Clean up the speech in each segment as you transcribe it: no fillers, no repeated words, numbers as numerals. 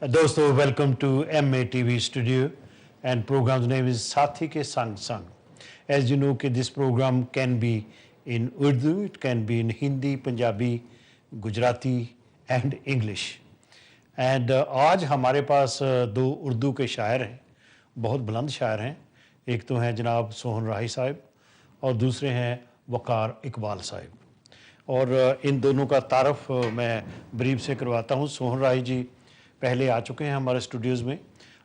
दोस्तों, welcome to MA TV studio and program's name is Sathi Ke Sang Sang. As you know, this program can be in Urdu, it can be in Hindi, Punjabi, Gujarati and English. And आज हमारे पास दो उर्दू के शायर हैं, बहुत बुलंद शायर हैं. एक तो हैं जनाब सोहन राही साहब और दूसरे हैं वकार इकबाल साहब. और इन दोनों का तारफ़ मैं ब्रीफ से करवाता हूँ. सोहन राही जी पहले आ चुके हैं हमारे स्टूडियोज़ में,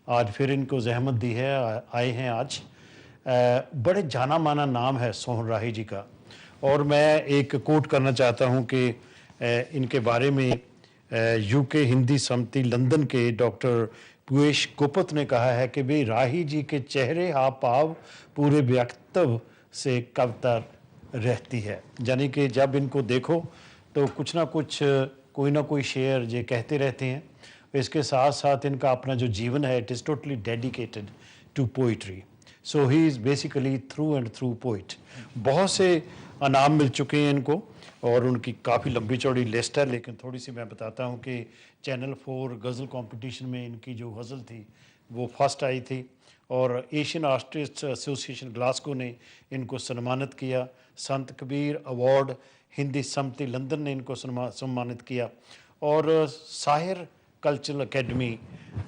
आज फिर इनको ज़हमत दी है, आए हैं आज. बड़े जाना माना नाम है सोहन राही जी का. और मैं एक कोट करना चाहता हूँ कि इनके बारे में यूके हिंदी समिति लंदन के डॉक्टर पीयूष गोपत ने कहा है कि भाई राही जी के चेहरे हाव भाव पूरे व्यक्तित्व से कविता रहती है. यानी कि जब इनको देखो तो कुछ ना कुछ कोई ना कोई शेर ये कहते रहते हैं. इसके साथ साथ इनका अपना जो जीवन है it is totally dedicated to poetry. So he is basically through and through poet. बहुत से इनाम मिल चुके हैं इनको और उनकी काफ़ी लंबी चौड़ी लिस्ट है, लेकिन थोड़ी सी मैं बताता हूँ कि चैनल 4 गज़ल कंपटीशन में इनकी जो गज़ल थी वो फर्स्ट आई थी और एशियन आर्टिस्ट एसोसिएशन ग्लासगो ने इनको सम्मानित किया. संत कबीर अवार्ड हिंदी समिति लंदन ने इनको सम्मानित किया और साहिर कल्चरल एकेडमी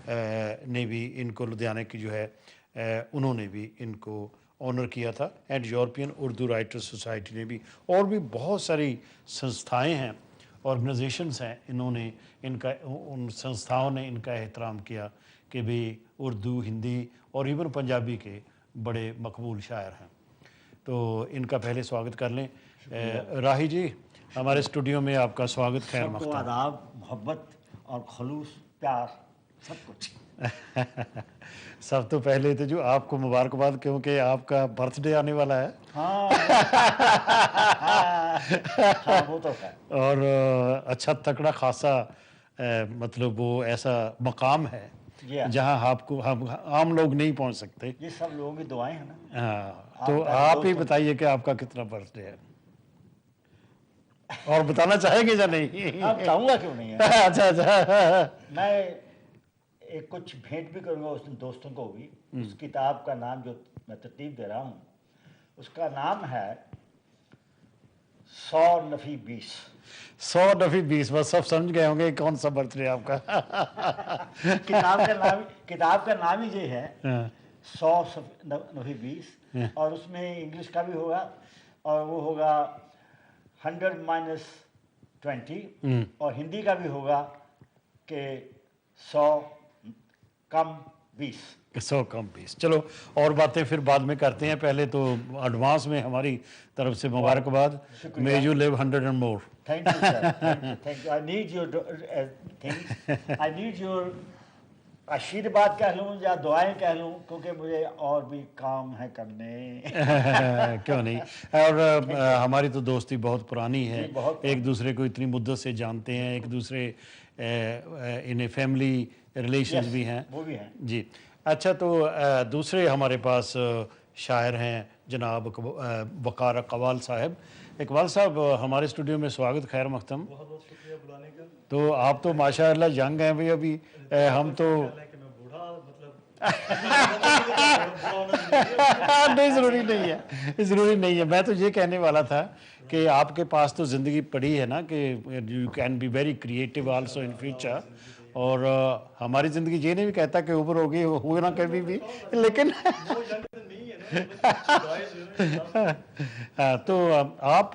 ने भी इनको लुधियाना की जो है उन्होंने भी इनको ऑनर किया था. And European Urdu writer society ने भी, और भी बहुत सारी संस्थाएं हैं, ऑर्गेनाइजेशंस हैं, इन्होंने इनका उन संस्थाओं ने इनका एहतराम किया कि भाई उर्दू हिंदी और इवन पंजाबी के बड़े मकबूल शायर हैं. तो इनका पहले स्वागत कर लें. राही जी, हमारे स्टूडियो में आपका स्वागत. खैर मक़दम. आदाब, मोहब्बत और खलूस प्यार सब कुछ. सब तो पहले तो जो आपको मुबारकबाद, क्योंकि आपका बर्थडे आने वाला है. हाँ, हाँ वो तो है. और अच्छा तकड़ा खासा मतलब वो ऐसा मकाम है जहां आपको हम आम लोग नहीं पहुंच सकते. ये सब लोगों की दुआएं हैं ना. हाँ, तो आप ही बताइए कि आपका कितना बर्थडे है और बताना चाहेंगे या नहीं? आप बताऊंगा क्यों नहीं है. अच्छा. मैं एक कुछ भेंट भी करूंगा उस दोस्तों को भी. उस किताब का नाम जो मैं तरतीब दे रहा हूँ उसका नाम है 100 नफी 20. 100 नफी 20. बस सब समझ गए होंगे कौन सा बर्थडे आपका. किताब का नाम ही ये है 100 नफी 20 और उसमें इंग्लिश का भी होगा और वो होगा 100 - 20 और हिंदी का भी होगा कि 100 कम 20. 100 कम 20. चलो और बातें फिर बाद में करते हैं. पहले तो एडवांस में हमारी तरफ से मुबारकबाद. May you live 100 and more. Thank you sir. Thank you. I need your things. I need your आशीर्वाद कह लूँ या दुआएं कह लूँ, क्योंकि मुझे और भी काम है करने. क्यों नहीं. और हमारी तो दोस्ती बहुत पुरानी है. एक दूसरे को इतनी मुद्दत से जानते हैं, एक दूसरे इन्हें फैमिली रिलेशंस भी हैं. वो भी हैं जी. अच्छा, तो दूसरे हमारे पास शायर हैं जनाब वकार इकबाल साहब. इकबाल साहब, हमारे स्टूडियो में स्वागत. खैर मक़दम. बहुत बहुत शुक्रिया बुलाने का. तो आप तो माशाअल्लाह यंग हैं भाई अभी. हम तो नहीं, ज़रूरी नहीं है, ज़रूरी नहीं है. मैं तो ये कहने वाला था कि आपके पास तो ज़िंदगी पड़ी है ना कि you can be very creative also in future. और हमारी ज़िंदगी ये नहीं भी कहता कि उम्र होगी हो ना कभी भी, लेकिन तो आप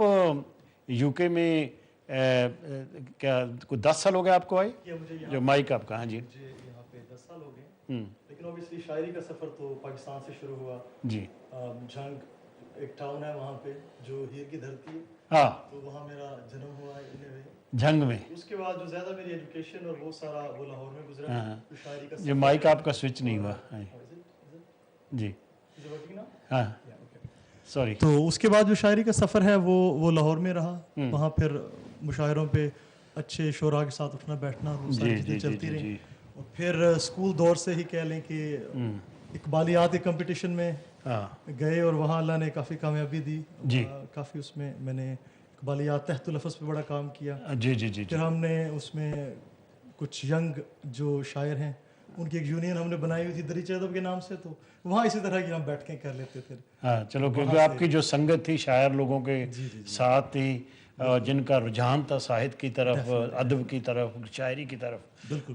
यूके में क्या कोई 10 साल हो गए आपको आए? जो माइक आपका. हाँ जी. यहाँ पे 10 साल हो गए. लेकिन ऑब्वियसली शायरी का सफ़र तो पाकिस्तान से शुरू हुआ. जी. झंग एक टाउन है वहाँ पे जो हीर की धरती है. हाँ, तो वहाँ मेरा जन्म हुआ झंग में. उसके बाद जो ज़्यादा मेरी एजुकेशन और वो सारा वो लाहौर में गुजरा. तो शायरी का जो माइक आपका स्विच नहीं हुआ. जी. हाँ, सॉरी. तो उसके बाद जो शायरी का सफ़र है वो लाहौर में रहा. वहाँ फिर मुशायरों पे अच्छे शोरा के साथ उठना बैठना वो सारी चीज़ें चलती रही. और फिर स्कूल दौर से ही कह लें कि इकबालियात एक कंपटीशन में गए और वहाँ अल्लाह ने काफ़ी कामयाबी दी. काफ़ी उसमें मैंने इकबालियात तहत लफ्ज़ पे बड़ा काम किया. जी. फिर हमने उसमें कुछ यंग जो शायर हैं उनकी एक यूनियन हमने बनाई हुई थी दरीचा अदब के नाम से, तो वहाँ इसी तरह की हम बैठ के कर लेते थे। हाँ चलो, क्योंकि आपकी जो संगत थी शायर लोगों के साथ थी, जिनका रुझान था साहित्य की तरफ, अदब की तरफ, शायरी की तरफ,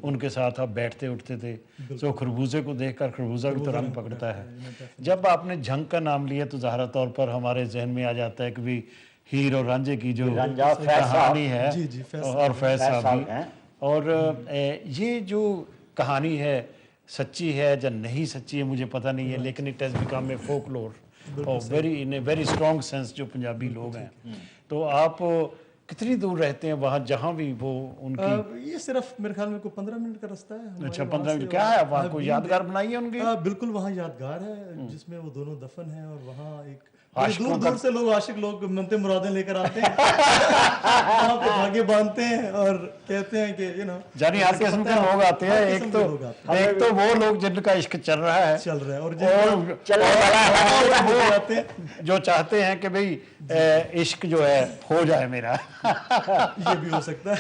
उनके साथ आप बैठते उठते थे। तो खरबूजे को देखकर खरबूजा भी तो रंग पकड़ता है। जब आपने झंग का नाम लिया तो ज़ाहिर तौर पर हमारे जहन में आ जाता है कि भी हीर और रांझे की जो कहानी है, और फैज साहब भी, और ये जो कहानी है सच्ची है या नहीं सच्ची है मुझे पता नहीं है, लेकिन it has become a folklore और very in a very strong sense जो पंजाबी लोग हैं। तो आप कितनी दूर रहते हैं वहाँ जहाँ भी वो उनकी? ये सिर्फ मेरे ख्याल में कोई 15 मिनट का रास्ता है। अच्छा 15 मिनट। क्या है वहाँ को यादगार बनाई है उनकी? बिल्कुल वहाँ यादगार है जिसमें वो दोनों दफन हैं, और वहाँ एक दूर दूर से लोग आशिक लोग मनते मुरादें लेकर आते हैं वहाँ पे धागे बांधते हैं और कहते हैं कि यू नो जानी हर किस्म के लोग आते हैं। एक तो वो लोग जिनका इश्क चल रहा है और जो चाहते हैं कि भाई इश्क जो है हो जाए मेरा ये भी हो सकता है,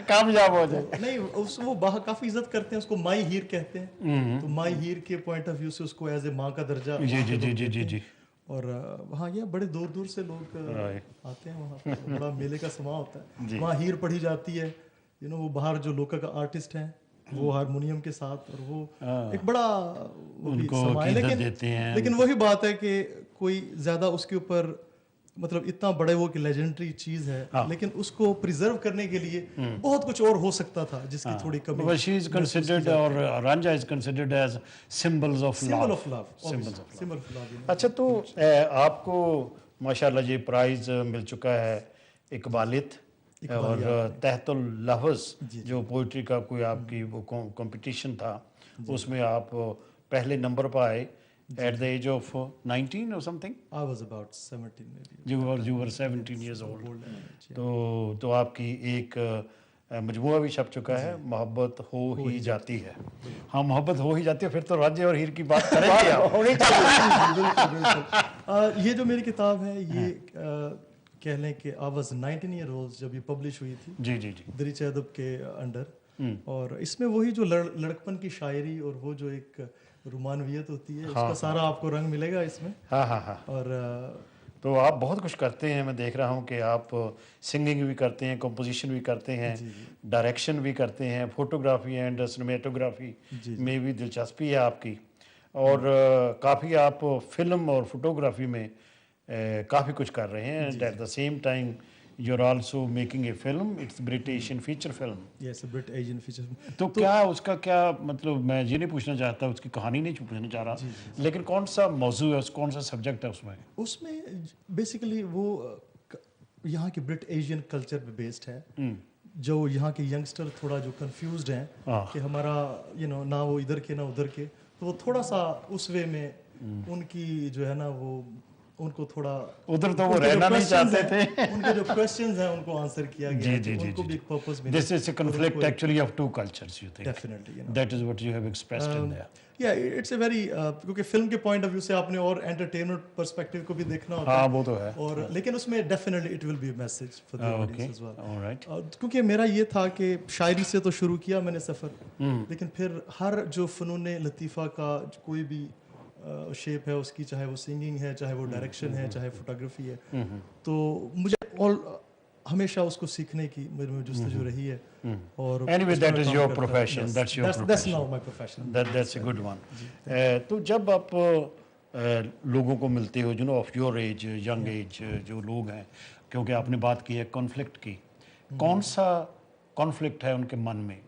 कामयाब हो जाए। नहीं वो काफी इज्जत करते हैं उसको, माई हीर कहते हैं। तो माई हीर के पॉइंट ऑफ व्यू से उसको एज ए माँ का दर्जा। जी जी जी जी जी। और वहाँ ये बड़े दूर दूर से लोग आते हैं, वहाँ पर बड़ा मेले का समा होता है। वहाँ हीर पढ़ी जाती है, यू नो वो बाहर जो लोकल का आर्टिस्ट हैं वो हारमोनियम के साथ, और वो एक बड़ा उनको देते हैं। लेकिन वही बात है कि कोई ज्यादा उसके ऊपर मतलब इतना बड़े वो कि लेजेंडरी चीज है, लेकिन उसको प्रिजर्व करने के लिए बहुत कुछ और हो सकता था जिसकी थोड़ी कमी। But she is considered, और Ranja is considered as symbols of love. अच्छा, तो आपको माशाल्लाह ये प्राइज मिल चुका है इकबालियत और तहतुल लफ्ज़ जो पोइट्री का कोई आपकी वो कंपटीशन था, उसमें आप पहले नंबर पर आए at the age of 19 or something? I was about 17 maybe. You were 17 years old. तो आपकी एक मजमूआ भी छप चुका है, मोहब्बत हो ही जाती है। हाँ मोहब्बत हो ही जाती है, फिर तो राज्य और हीर की बात करेंगे आप। ये जो मेरी किताब है ये कह लें कि I was 19 year old जब ये पब्लिश हुई थी। जी जी जी। दरीचा अदब के अंडर, और इसमें वही जो लड़कपन की शायरी और वो जो एक रुमानवियत होती है उसका सारा आपको रंग मिलेगा इसमें। हाँ हाँ हाँ। और तो आप बहुत कुछ करते हैं, मैं देख रहा हूँ कि आप सिंगिंग भी करते हैं, कंपोजिशन भी करते हैं, डायरेक्शन भी करते हैं, फोटोग्राफी एंड सिनेमेटोग्राफी में भी दिलचस्पी है आपकी, और काफ़ी आप फिल्म और फोटोग्राफी में काफ़ी कुछ कर रहे हैं। And at the same time you're also making a film, it's British feature film. Yes, a British Asian feature film. तो क्या उसका क्या मतलब, मैं ये नहीं पूछना चाहता, उसकी कहानी नहीं पूछना चाह रहा, लेकिन कौन सा मौजू है, कौन सा सब्जेक्ट है उसमें बेसिकली वो यहाँ के ब्रिट एशियन कल्चर पे बेस्ड है। जो यहाँ के यंगस्टर थोड़ा जो कंफ्यूज्ड हैं कि हमारा यू नो ना वो इधर के ना उधर के, तो वो थोड़ा सा उस वे में उनकी जो है ना वो उनको थोड़ा उधर तो वो रहना नहीं चाहते थे। उनके जो क्वेश्चंस हैं उनको आंसर किया गया है, उनको भी एक पर्पस मिला। This is a conflict actually of two cultures, you think? Definitely, you know. That is what you have expressed in there. Yeah, it's a very क्योंकि फिल्म के पॉइंट ऑफ व्यू से आपने और एंटरटेनमेंट पर्सपेक्टिव को भी देखना होता है। हाँ वो तो है। और लेकिन उसमें definitely it will be a message for the audience as well. Alright. क्योंकि मेरा ये था कि शायरी से तो शुरू किया मैंने सफ़र, लेकिन फिर हर जो फ़नून लतीफ़ा का कोई भी शेप है उसकी, चाहे वो सिंगिंग है, चाहे वो डायरेक्शन है, चाहे फोटोग्राफी है, तो मुझे हमेशा उसको सीखने की मेरे में जुस्तजू रही है। और anyway that is your profession, that's your profession. That's now my profession. That's a good one. तो जब आप लोगों को मिलते हो जो of your age, young age जो लोग हैं, क्योंकि आपने बात की है कॉन्फ्लिक्ट की, कौन सा कॉन्फ्लिक्ट है उनके मन में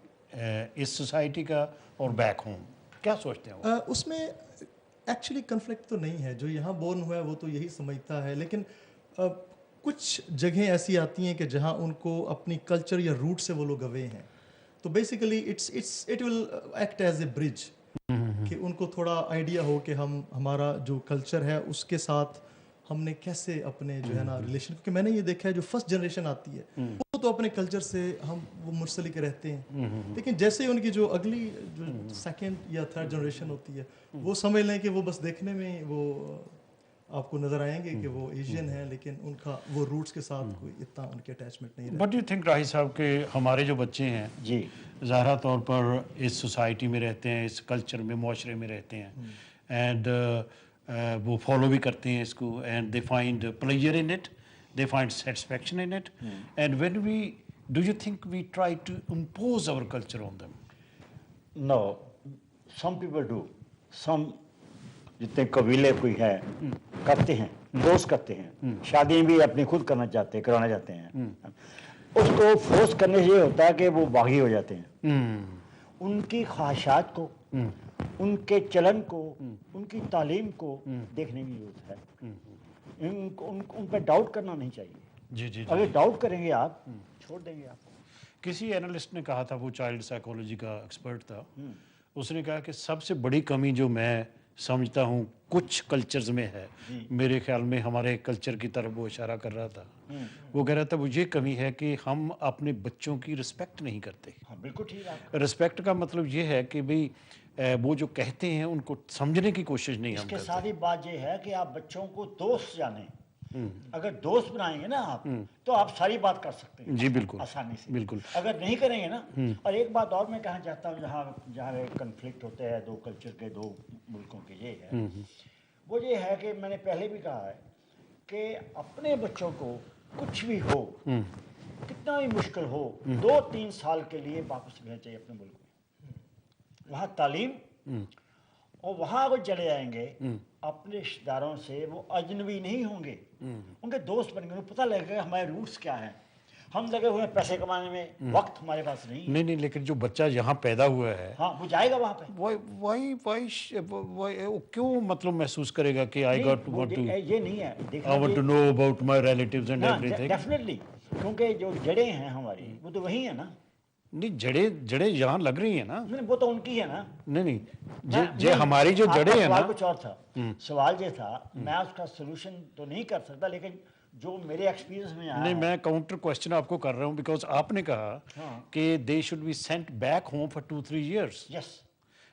इस सोसाइटी का और बैक होम, क्या सोचते हैं? उसमें एक्चुअली कन्फ्लिक्ट तो नहीं है, जो यहाँ बोर्न हुआ है वो तो यही समझता है, लेकिन कुछ जगह ऐसी आती हैं कि जहाँ उनको अपनी कल्चर या रूट से वो लोग गए हैं, तो basically it will act as a bridge, कि उनको थोड़ा आइडिया हो कि हमारा जो कल्चर है उसके साथ हमने कैसे अपने जो है ना रिलेशन, क्योंकि मैंने ये देखा है जो फर्स्ट जनरेशन आती है वो तो अपने कल्चर से वो मुंसलिक रहते हैं, लेकिन जैसे ही उनकी जो अगली जो सेकंड या थर्ड जनरेशन होती है वो समझ लें कि वो बस देखने में वो आपको नजर आएंगे कि वो एशियन है, लेकिन उनका वो रूट्स के साथ कोई इतना उनके अटैचमेंट नहीं रहता। बट यू थिंक राही साहब के हमारे जो बच्चे हैं जी ज़ाहिर तौर पर इस सोसाइटी में रहते हैं, इस कल्चर में, माशरे में रहते हैं, एंड वो फॉलो भी करते हैं इसको, and they find pleasure in it, they find satisfaction in it, and when we do you think we try to impose our culture on them? No, some people do, some जितने कबीले कोई है करते हैं, फोर्स करते हैं, शादी भी अपनी खुद करना चाहते हैं, कराना चाहते हैं। उसको फोर्स करने से ये होता है कि वो बागी हो जाते हैं। उनकी ख्वाहिशात को, उनके चलन को, उनकी तालीम को देखने की जरूरत है। उन पर डाउट करना नहीं चाहिए। जी जी, अगर डाउट करेंगे आप, छोड़ देंगे आप। किसी एनालिस्ट ने कहा था, वो चाइल्ड साइकोलॉजी का एक्सपर्ट था, उसने कहा कि सबसे बड़ी कमी जो मैं समझता हूँ कुछ कल्चर्स में है, मेरे ख्याल में हमारे कल्चर की तरफ वो इशारा कर रहा था, वो कह रहा था वो ये कमी है कि हम अपने बच्चों की रिस्पेक्ट नहीं करते। हाँ, बिल्कुल ठीक है। रिस्पेक्ट का मतलब ये है कि भाई वो जो कहते हैं उनको समझने की कोशिश नहीं हम इसके करते। साथ ही बात ये है कि आप बच्चों को दोस्त जाने। अगर दोस्त बनाएंगे ना आप, तो आप सारी बात कर सकते हैं। जी बिल्कुल, आसानी से। बिल्कुल। अगर नहीं करेंगे ना, और एक बात और मैं कहना चाहता हूँ, जहाँ कन्फ्लिक्ट होते हैं दो कल्चर के, दो मुल्कों के, ये है, वो ये है कि मैंने पहले भी कहा है कि अपने बच्चों को कुछ भी हो, कितना भी मुश्किल हो, 2-3 साल के लिए वापस भेजना चाहिए अपने मुल्क में। वहाँ तालीम, और वहाँ अगर चले जाएंगे अपने रिश्तेदारों से, वो अजनबी नहीं होंगे, उनके दोस्त बनेंगे, उन्हें पता लगेगा हमारे रूट्स क्या हैं। हम लगे हुए हैं पैसे कमाने में, वक्त हमारे पास नहीं। नहीं, लेकिन जो बच्चा यहाँ पैदा हुआ है, हाँ, वो जाएगा वहाँ पे। वो क्यों मतलब महसूस करेगा कि आई गॉट वांट टू, ये नहीं है, I want to know about my relatives and everything. Definitely, क्योंकि जो जड़ें हैं हमारी, वो तो वही है ना। नहीं, जड़े यहाँ लग रही है ना। नहीं, वो तो उनकी है ना। नहीं, जे हमारी जो जड़ें हैं ना। सवाल कुछ और था, सवाल ये था, मैं उसका सोल्यूशन तो नहीं कर सकता, लेकिन जो मेरे एक्सपीरियंस में आया, नहीं, मैं काउंटर क्वेश्चन आपको कर रहा हूँ, बिकॉज आपने कहा कि they should be sent back home for 2-3 years. Yes,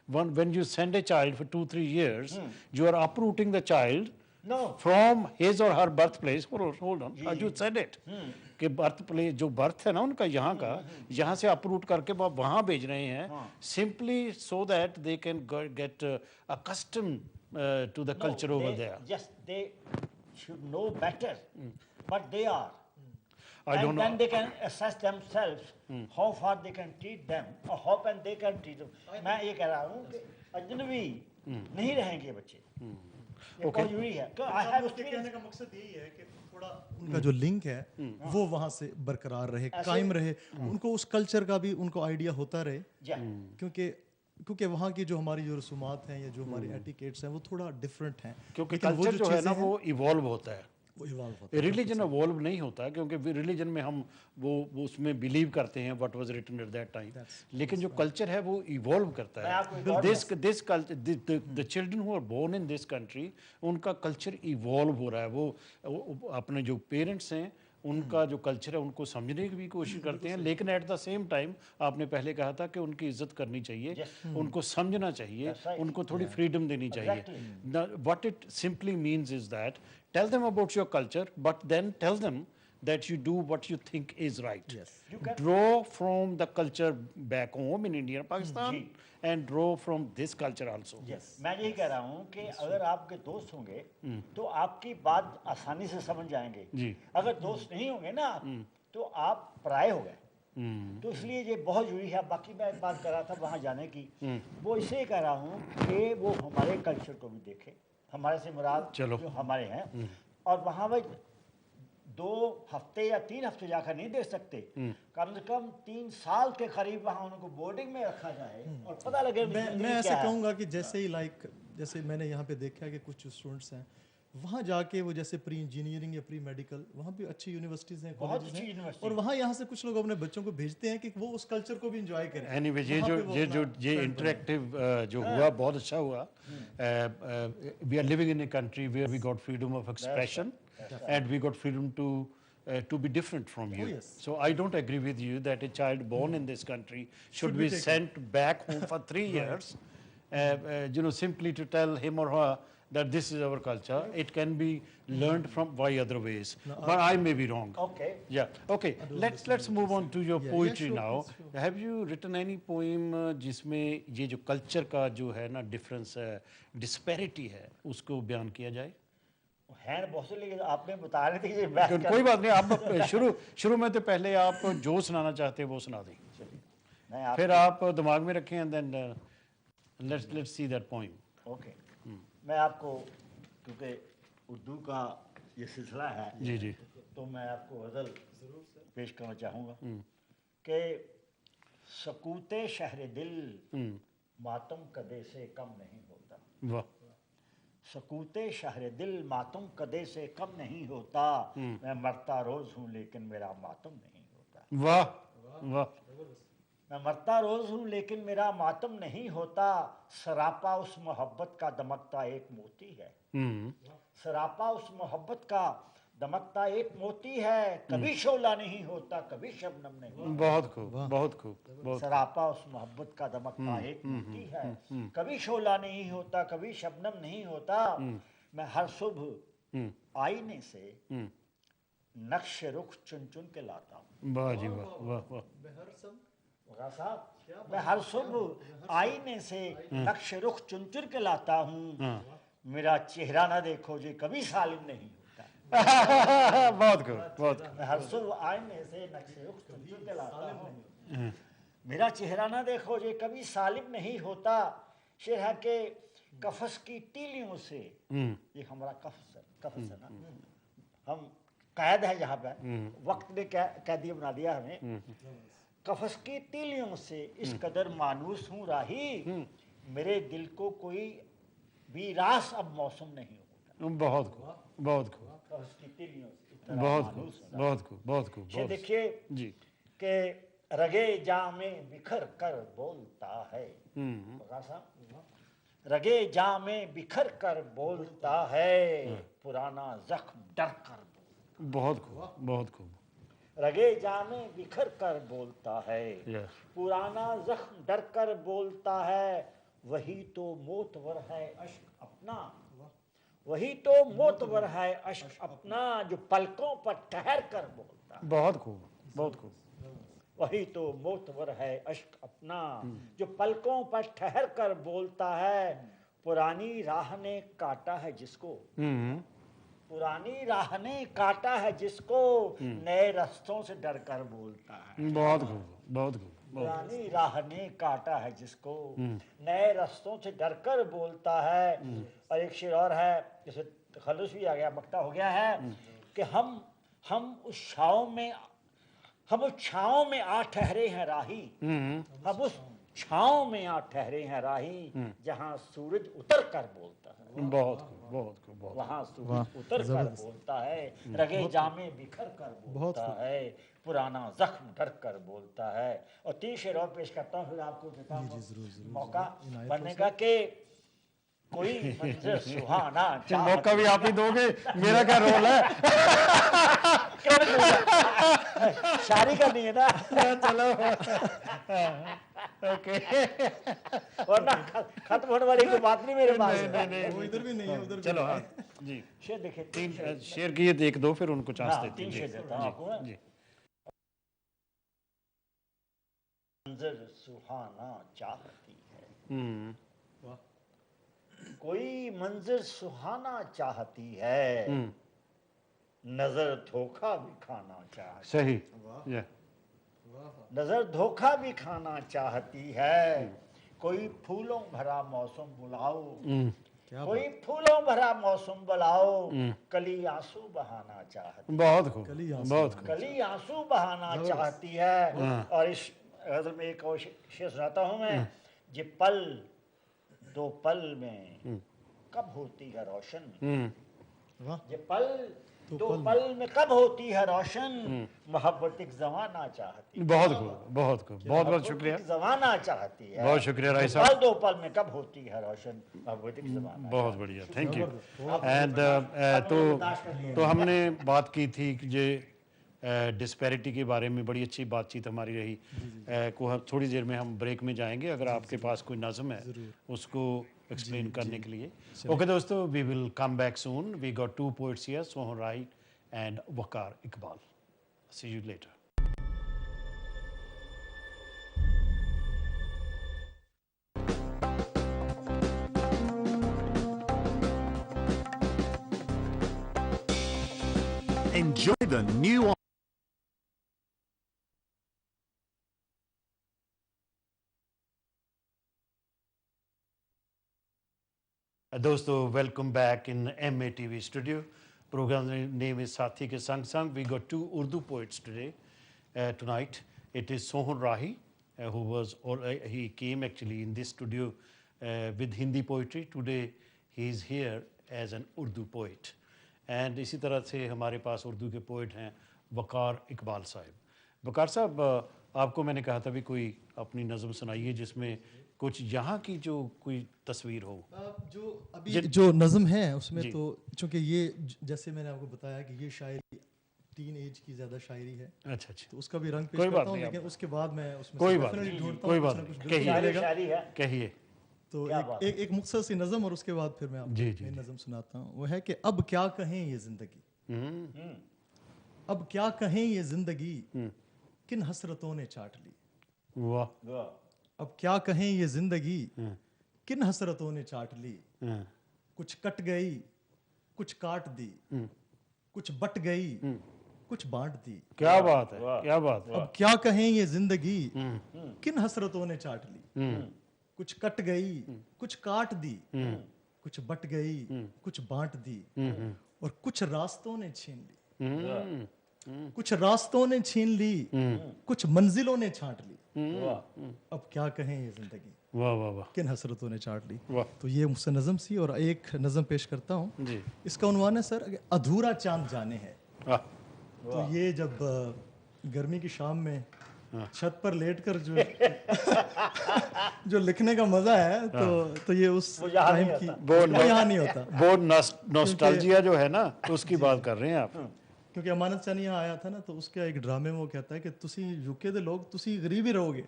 when you send a child for 2-3 years, you are uprooting the child no, from his or her birthplace. Hold on, you said it कि birth place, जो birth है ना उनका यहाँ का, यहाँ से uproot करके वो वहाँ भेज रहे हैं, simply so that they can get accustomed to the culture over there. Yes, they should know better, but they are. I don't And know. then they can assess themselves how far they can treat them, or how can they can treat them. मैं ये कह रहा हूँ कि अजनबी नहीं रहेंगे बच्चे। ये बहुत जरूरी है। I have उसके कहने का मकसद यही है कि थोड़ा उनका जो लिंक है वो वहाँ से बरकरार रहे, कायम रहे, उनको उस कल्चर का भी उनको आइडिया होता रहे, क्योंकि वहाँ की जो हमारी जो रसूमात हैं या जो हमारी एटिकेट्स हैं वो थोड़ा डिफरेंट हैं, क्योंकि कल्चर जो है ना वो इवॉल्व होता है, वो इवॉल्व होता है। रिलीजन इवॉल्व नहीं होता, क्योंकि रिलीजन में हम वो उसमें बिलीव करते हैं what was written at that time, लेकिन जो कल्चर है वो इवॉल्व करता है। This culture, the children who are born in this country, उनका कल्चर इवॉल्व हो रहा है। वो अपने जो पेरेंट्स हैं उनका जो कल्चर है उनको समझने की भी कोशिश करते हैं, लेकिन एट द सेम टाइम आपने पहले कहा था कि उनकी इज्जत करनी चाहिए, उनको समझना चाहिए, उनको थोड़ी फ्रीडम देनी चाहिए। What it simply means is that tell them about your culture, but then tell them that you do what you think is right. Draw from the culture back home in India and Pakistan, and draw from this culture also. मैं यही कह रहा हूँ कि अगर आपके दोस्त होंगे तो आपकी बात आसानी से समझ जाएंगे। अगर दोस्त नहीं होंगे ना तो आप पराये हो गए। तो इसलिए ये बहुत जरूरी है। बाकी मैं एक बात कर रहा था वहाँ जाने की, वो इसलिए कह रहा हूँ कि वो हमारे कल्चर को भी देखे, हमारे से मुराद जो हमारे हैं, और वहाँ भाई 2 हफ्ते या 3 हफ्ते जाकर नहीं देख सकते, कम से कम 3 साल के करीब वहाँ उनको बोर्डिंग में रखा जाए और पता लगे। मैं ऐसे कहूँगा कि जैसे ही जैसे मैंने यहाँ पे देखा कि कुछ स्टूडेंट्स हैं वहाँ जाके वो जैसे प्री इंजीनियरिंग या प्री मेडिकल, वहाँ भी अच्छी यूनिवर्सिटीज़ हैं, कॉलेजेस हैं, और वहाँ यहाँ से कुछ लोग अपने बच्चों को भेजते हैं कि वो उस कल्चर को भी इंजॉय करें। एनीवे ये इंटरेक्टिव जो हुआ बहुत अच्छा हुआ। We are living in a country where we got freedom of expression and we got freedom to be different from you. So I don't agree with you that a child born in this country should be sent back home for 3 years, simply to tell him or her that this is our culture. It can be learned from by other ways, but I may be wrong. Okay. Yeah. Okay. Let's move on to your poetry sure, now. please, Have you written any poem जिसमें ये जो culture का जो है ना difference है, disparity है, उसको बयान किया जाए? हैंड बहुत से, लेकिन आपने बता रहे थे कि मैं कोई बात नहीं, आप शुरू में तो पहले आप जो सुनाना चाहते हैं वो सुना दें, मैं आप फिर आप दिमाग में रखें and then let's see that poem. Okay मैं आपको, क्योंकि उर्दू का ये सिलसिला है जी जी तो मैं आपको गज़ल पेश करना चाहूँगा कि सकूते शहर दिल मातम कदे से कम नहीं होता। वाह सकूते शहर दिल मातम कदे से कम नहीं होता। मैं मरता रोज़ हूँ लेकिन मेरा मातम नहीं होता। वाह वाह मैं मरता रोज़ हूँ लेकिन मेरा मातम नहीं होता। सरापा उस मोहब्बत का दमकता एक मोती है। सरापा उस मोहब्बत का दमकता एक मोती है। कभी शोला नहीं होता, कभी शबनम नहीं होता। बहुत खूब बहुत खूब बहुत सरापा उस मोहब्बत का दमकता एक मोती है। कभी शोला नहीं होता, कभी शबनम नहीं होता। मैं हर सुबह आईने से नक्श रुख चुन चुन के लाता हूँ। वाह जी वाह वाह वाह साहब मैं हर सुबह आईने से नक्श रुख चुन चुन के लाता हूँ। मेरा चेहरा ना देखो जी कभी सालिम नहीं होता। बहुत खूब बहुत मैं हर सुबह आईने से नक्श रुख चुन चुन के लाता हूँ। मेरा चेहरा ना देखो जी कभी सालिम नहीं होता। शेर है के कफस की तीलियों से, ये हमारा कफस है ना, हम कैद है यहाँ पे, वक्त ने कैदी बना दिया हमें। कफस की तीलियों से इस कदर मानूस हूँ राही। मेरे दिल को कोई भी रास अब मौसम नहीं होता। बहुत खूब बहुत खूब कफस की तीलियों से इतना बहुत मानूस खूब बहुत खूब बहुत खूब ये देखिए जी कि रगे जामे बिखर कर बोलता है। रगे जामे बिखर कर बोलता है। पुराना जख्म डर कर बोलता। बहुत खूब रगे जामे बिखर कर बोलता है। यस पुराना जख्म डर कर बोलता है। वही तो मोतवर है अश्क अपना। वही तो मोतवर है अश्क अपना जो पलकों पर ठहर कर बोलता है। बहुत खूब वही तो मोतवर है अश्क अपना जो पलकों पर ठहर कर बोलता है। पुरानी राह ने काटा है जिसको। पुरानी राह ने काटा है जिसको नए रास्तों से डर कर बोलता है। बहुत खूब पुरानी राह ने काटा है जिसको नए रास्तों से डर कर बोलता है। और एक शेर और है, जैसे खलूस भी आ गया, मक्ता हो गया है कि हम उस छाँव में आ ठहरे हैं राही। हम उस छाँव में आ ठहरे हैं राही जहाँ सूरज उतर कर बोलता है। बहुत खूब वहाँ सूरज उतर कर बोलता है। रगे जामे बिखर कर बोलता है। पुराना जख्म डर कर बोलता है। और 3 शेर और पेश करता हूँ, फिर आपको देता हूँ मौका बनने का कि कोई मंजर सुहाना मौका भी आप ही दोगे, मेरा क्या रोल है? शादी करनी है ना। चलो ओके वरना खत्म होने वाली कोई बात नहीं मेरे पास। वो इधर भी नहीं है, उधर भी चलो हाँ जी शेर देखिए, 3 शेर किए, 1-2 फिर उनको चांस हाँ, देते 3 हैं शेर देता हूँ आपको। जी मंजर सुहाना चाहती है। कोई मंजर सुहाना चाहती है। नजर धोखा भी खाना चाहती। सही नजर धोखा भी खाना चाहती है। कोई फूलों भरा मौसम बुलाओ। कोई फूलों भरा मौसम बुलाओ। कली आंसू बहाना चाहती। बहुत खूब कली आंसू बहाना चाहती है। और इस गजल में एक और शेर सुनाता हूँ मैं। जे पल दो पल में कब होती है रोशन। ये पल दो पल में कब होती है रोशन। मोहब्बत एक जमाना चाहती। बहुत शुक्रिया, जमाना चाहती है। बहुत शुक्रिया राय साहब। पल दो पल में कब होती है रोशन, मोहब्बत एक जमाना। बहुत बढ़िया, थैंक यू। एंड तो हमने बात की थी कि ये डिस्पैरिटी के बारे में बड़ी अच्छी बातचीत हमारी रही। को थोड़ी देर में हम ब्रेक में जाएंगे। अगर आपके पास कोई नज़म है उसको एक्सप्लेन करने के लिए। ओके दोस्तों, we will come back soon. We got 2 poets here, Sohan Rahi and Waqar Iqbal. See you later. Enjoy the new दोस्तों, welcome back in MATV studio. Program name is Sathi Ke Sang Sang. We got 2 Urdu poets today, tonight. It is Sohan Rahi, he came actually in this studio with Hindi poetry. Today he is here as an Urdu poet. And इसी तरह से हमारे पास उर्दू के poet हैं वकार इकबाल साहब। वकार साहब, आपको मैंने कहा था भी कोई अपनी नज़म सुनाइए जिसमें कुछ यहाँ की जो कोई तस्वीर हो। जो अभी जो नज़म है उसमें तो चूँकि ये जैसे मैंने आपको बताया कि ये शायरी टीन एज की ज़्यादा शायरी है। अच्छा, तो उसका भी रंग पेश कोई करता बात हूँ, नहीं, लेकिन उसके बाद मैं उसमें कोई बात definitely नहीं, ढूंढता कोई हूँ बात कुछ ना कुछ नहीं, बिल्कुल मिलेगा। शायरी है। कहिए। तो क्या बात एक मुख्तसर सी नज़म और उसके बाद फिर मैं आपको जी, मेरी नज़म सुनाता हूँ। वो है कि अब क्या कहें ये ज़िंदगी, अब क्या कहें ये ज़िंदगी किन हसरतों ने चाट ली। वाह। वाह। अब क्या कहें ये ज़िंदगी किन हसरतों ने चाट ली। कुछ कट गई, कुछ काट दी, कुछ बट गई, कुछ बांट दी। क्या बात है, क्या बात है। अब क्या कहें ये जिंदगी किन हसरतों ने चाट ली। कुछ कट गई, कुछ काट दी, कुछ बट गई, कुछ बांट दी, और कुछ रास्तों ने छीन ली। कुछ रास्तों ने छीन ली, कुछ मंजिलों ने छांट ली। अब क्या कहें ये जिंदगी, वाह वाह वाह, किन हसरतों ने चाट ली। वाह। तो ये मुझसे नज़म सी, और एक नज़म पेश करता हूँ जी। इसका उन्वान है सर अधूरा चांद जाने है। वाह। तो ये जब गर्मी की शाम में छत पर लेटकर जो जो लिखने का मजा है, तो ये उस टाइम की वो यहाँ नहीं होता। वो नॉस्टैल्जिया जो है ना, उसकी बात कर रहे हैं आप। क्योंकि अमानत चानी यहाँ आया था ना, तो उसके एक ड्रामे में वो कहता है कि तुसी यूके दे लोग तुसी गरीब ही रहोगे,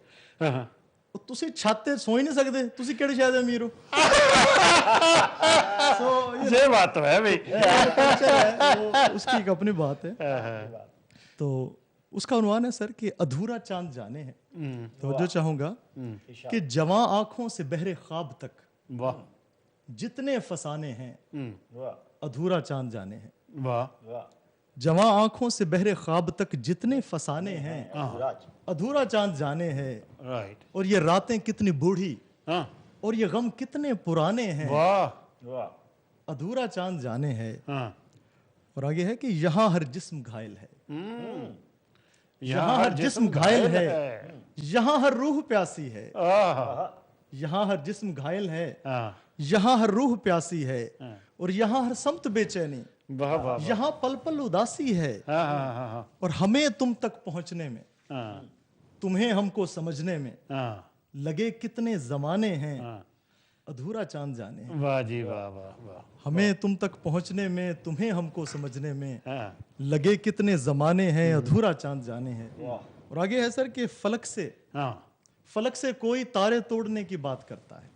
तुसी छाते सो ही नहीं सकते, तुसी केड़े शायद अमीर हो। ये बात तो है भाई, उसकी एक अपनी बात है। तो उसका उन्वान है सर कि अधूरा चांद जाने हैं। तो जो चाहूंगा कि जवां आंखों से बहरे ख्वाब तक वाह जितने फसाने हैं अधूरा चांद जाने हैं। वाह। जवां आंखों से बहरे ख्वाब तक जितने फसाने हैं अधूरा चांद जाने हैं। राइट। और ये रातें कितनी बूढ़ी और ये गम कितने पुराने हैं। वाह। अधूरा चांद जाने हैं। हाँ। और आगे है कि यहाँ हर जिस्म घायल है, यहाँ हर जिस्म घायल है, यहाँ हर रूह प्यासी है। यहाँ हर जिस्म घायल है, यहाँ हर रूह प्यासी है, और यहाँ हर समत बेचैनी, यहाँ पल पल उदासी है। और हमें तुम तक पहुंचने में, तुम्हें हमको समझने में लगे कितने जमाने हैं अधूरा चांद जाने हैं। वाह जी वाह वाह वाह। हमें तुम तक पहुंचने में, तुम्हें हमको समझने में लगे कितने जमाने हैं अधूरा चांद जाने हैं। और आगे है सर कि फलक से कोई तारे तोड़ने की बात करता है।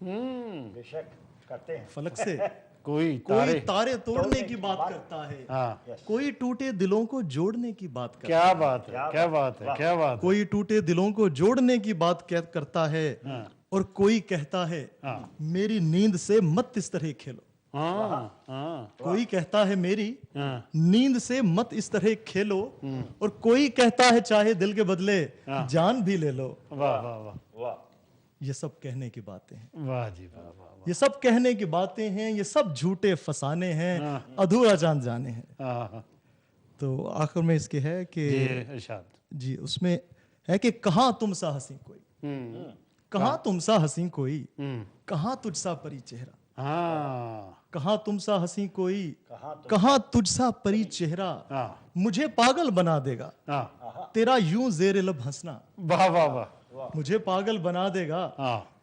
बेशक करते हैं। फलक से कोई तारे तोड़ने की बात करता है, कोई टूटे दिलों को जोड़ने की बात करता है। क्या बात है, क्या बात है, क्या बात है। कोई टूटे दिलों को जोड़ने की बात करता है, और कोई कहता है मेरी नींद से मत इस तरह खेलो। कोई कहता है मेरी नींद से मत इस तरह खेलो, और कोई कहता है चाहे दिल के बदले जान भी ले लो। वाह वाह वाह। ये सब कहने की बातें हैं। वाह जी वाह वाह। ये सब कहने की बातें हैं, ये सब झूठे फसाने हैं अधूरा चांद जाने हैं। तो आखिर में इसके है कि जी उसमें है कि कहाँ तुम सा हंसी कोई, कहाँ तुम सा हंसी कोई, कहाँ तुझ सा परी चेहरा। कहाँ तुम सा हंसी कोई, कहाँ तुझ सा परी चेहरा, मुझे पागल बना देगा तेरा यूं जेर लब हंसना। वाह वाह वाह। मुझे पागल बना देगा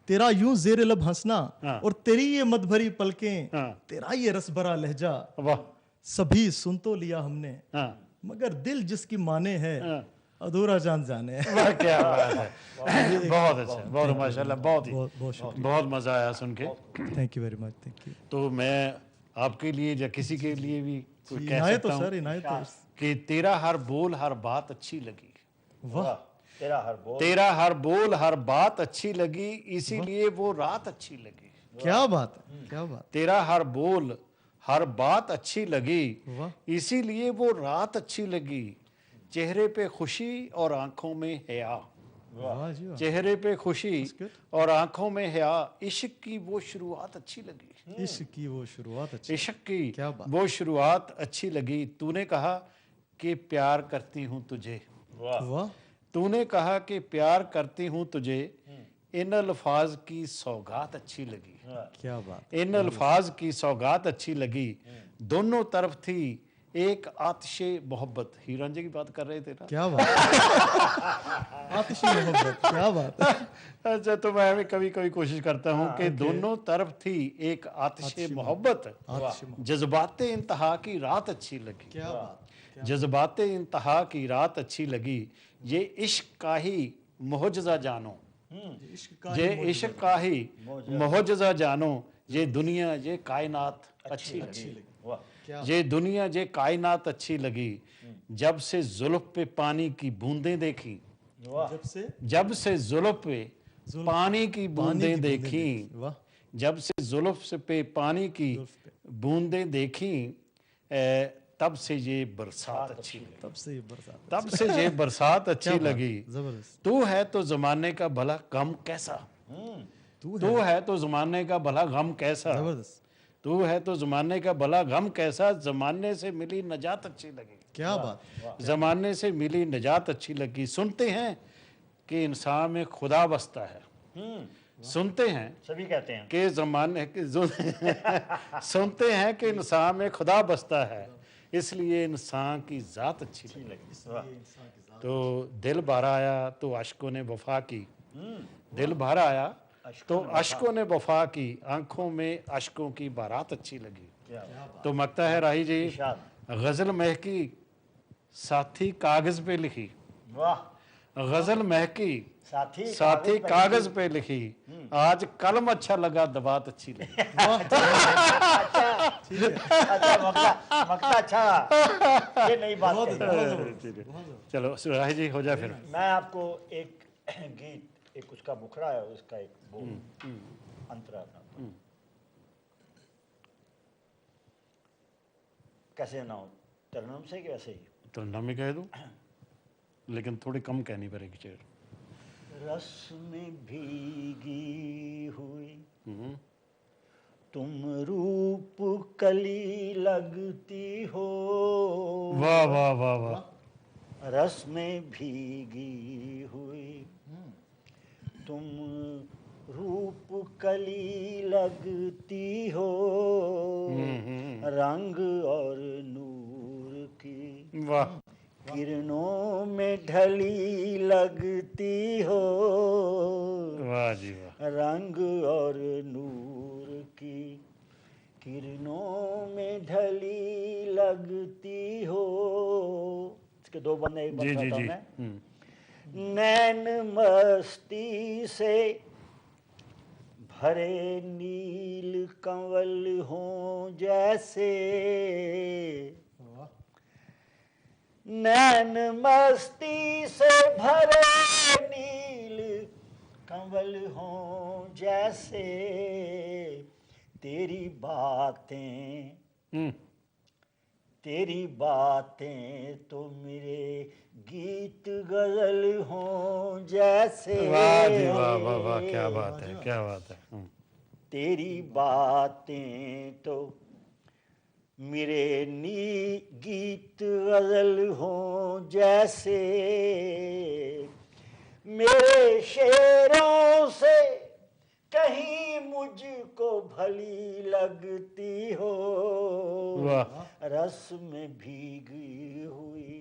तेरा यूं जेर लब हंसना, और तेरी ये मद भरी पलकें, तेरा ये रस भरा लहजा। सभी सुन तो लिया हमने, मगर दिल जिसकी माने है अधूरा चांद जाने। वाह क्या बात है, बहुत अच्छा, बहुत माशाल्लाह, बहुत ही बहुत बहुत मज़ा आया सुन के। Thank you very much, thank you. तो मैं आपके लिए या किसी के लिए भी कोई कह इनायत तो सकता सर, हूँ इनायत तो। कि तेरा हर बोल हर बात अच्छी लगी, वाह, तेरा हर बोल, तेरा हर बोल हर बात अच्छी लगी, इसीलिए वो रात अच्छी लगी। क्या बात है, क्या बात। तेरा हर बोल हर बात अच्छी लगी, वाह, इसीलिए वो रात अच्छी लगी। चेहरे पे खुशी और आंखों में हया, वाह जी वाह। चेहरे पे खुशी good. और आंखों में हया, इश्क की वो शुरुआत अच्छी लगी, इश्क की वो शुरुआत अच्छी। इश्क की क्या बात। वो शुरुआत अच्छी लगी। तूने कहा कि प्यार करती हूँ तुझे, वाह, तूने कहा कि प्यार करती हूँ तुझे, इन अल्फाज की सौगात अच्छी लगी, क्या बात। इन अल्फाज की सौगात अच्छी लगी। दोनों तरफ थी एक आतिशे मोहब्बत, हीर रांझे की बात कर रहे थे ना। क्या बात। आतिशी मोहब्बत, क्या बात। अच्छा, तो मैं भी कभी कभी कोशिश करता हूँ कि दोनों तरफ थी एक आतिशे मोहब्बत, जज्बाते इंतहा की रात अच्छी लगी, क्या बात। जज्बाते इंतहा की रात अच्छी लगी। ये इश्क का ही मुहज्जज़ा जानो, ये इश्क का ही मुहज्जज़ा जानो, ये दुनिया ये कायनात अच्छी लगी, ये दुनिया ये कायनात अच्छी लगी। जब से जुल्फ पे पानी की बूंदें देखी, जब से जुल्फ पे पानी की बूंदें देखी, वाह, जब से जुल्फ से पे पानी की बूंदें देखी, तब से ये बरसात अच्छी लगी, तब से ये बरसात, तब से ये बरसात अच्छी लगी। जबरदस्त। तू है तो जमाने का भला गम कैसा, तू है तो जमाने का भला गम कैसा, जबरदस्त। तू है तो जमाने का भला गम कैसा, जमाने से मिली नजात अच्छी लगी, क्या बात। जमाने से मिली नजात अच्छी लगी। सुनते हैं कि इंसान में खुदा बसता है, सुनते हैं सभी कहते हैं कि जमाने सुनते हैं कि इंसान में खुदा बसता है, इसलिए इंसान की ज़ात अच्छी लगी। तो दिल भर आया तो अश्कों ने वफा की, दिल भर आया तो अश्कों ने वफा की, आंखों में अश्कों की बारात अच्छी लगी। तो मकता है राही जी, गज़ल महकी साथी कागज़ पे लिखी, वाह, गज़ल महकी साथी साथी कागज़ पे लिखी, आज कलम अच्छा लगा दबात अच्छी लगी। अच्छा, मक्ता अच्छा, ये नई बात है। चलो राही जी हो जाए फिर। मैं आपको एक गीत, एक उसका मुखड़ा है, उसका एक वो अंतरा अपना कैसे ना हो, तरन्नुम से कि वैसे ही? तो नाम ही कह दूं, लेकिन थोड़ी कम कहनी पड़ेगी शेर। रस में भीगी हुई तुम रूप कली लगती हो, वाह वाह वाह वाह, रस में भीगी हुई तुम रूप कली लगती हो, रंग और नूर की वाह किरणों में ढली लगती हो, वाह जी वाह, रंग और नूर की किरणों में ढली लगती हो। इसके दो बंदे, एक जी जी बताता जी। हूं मैं। नैन मस्ती से भरे नील कंवल हों जैसे, नैन मस्ती से भरे नील कंवल हों जैसे, तेरी बातें तेरी बातें तो मेरे गीत गजल हों जैसे। वाह जी वाह वाह वाह, क्या बात है, क्या बात है। तेरी बातें तो मेरे गीत गजल हों जैसे, मेरे शेरों से कहीं मुझको भली लगती हो, रस में भीगी हुई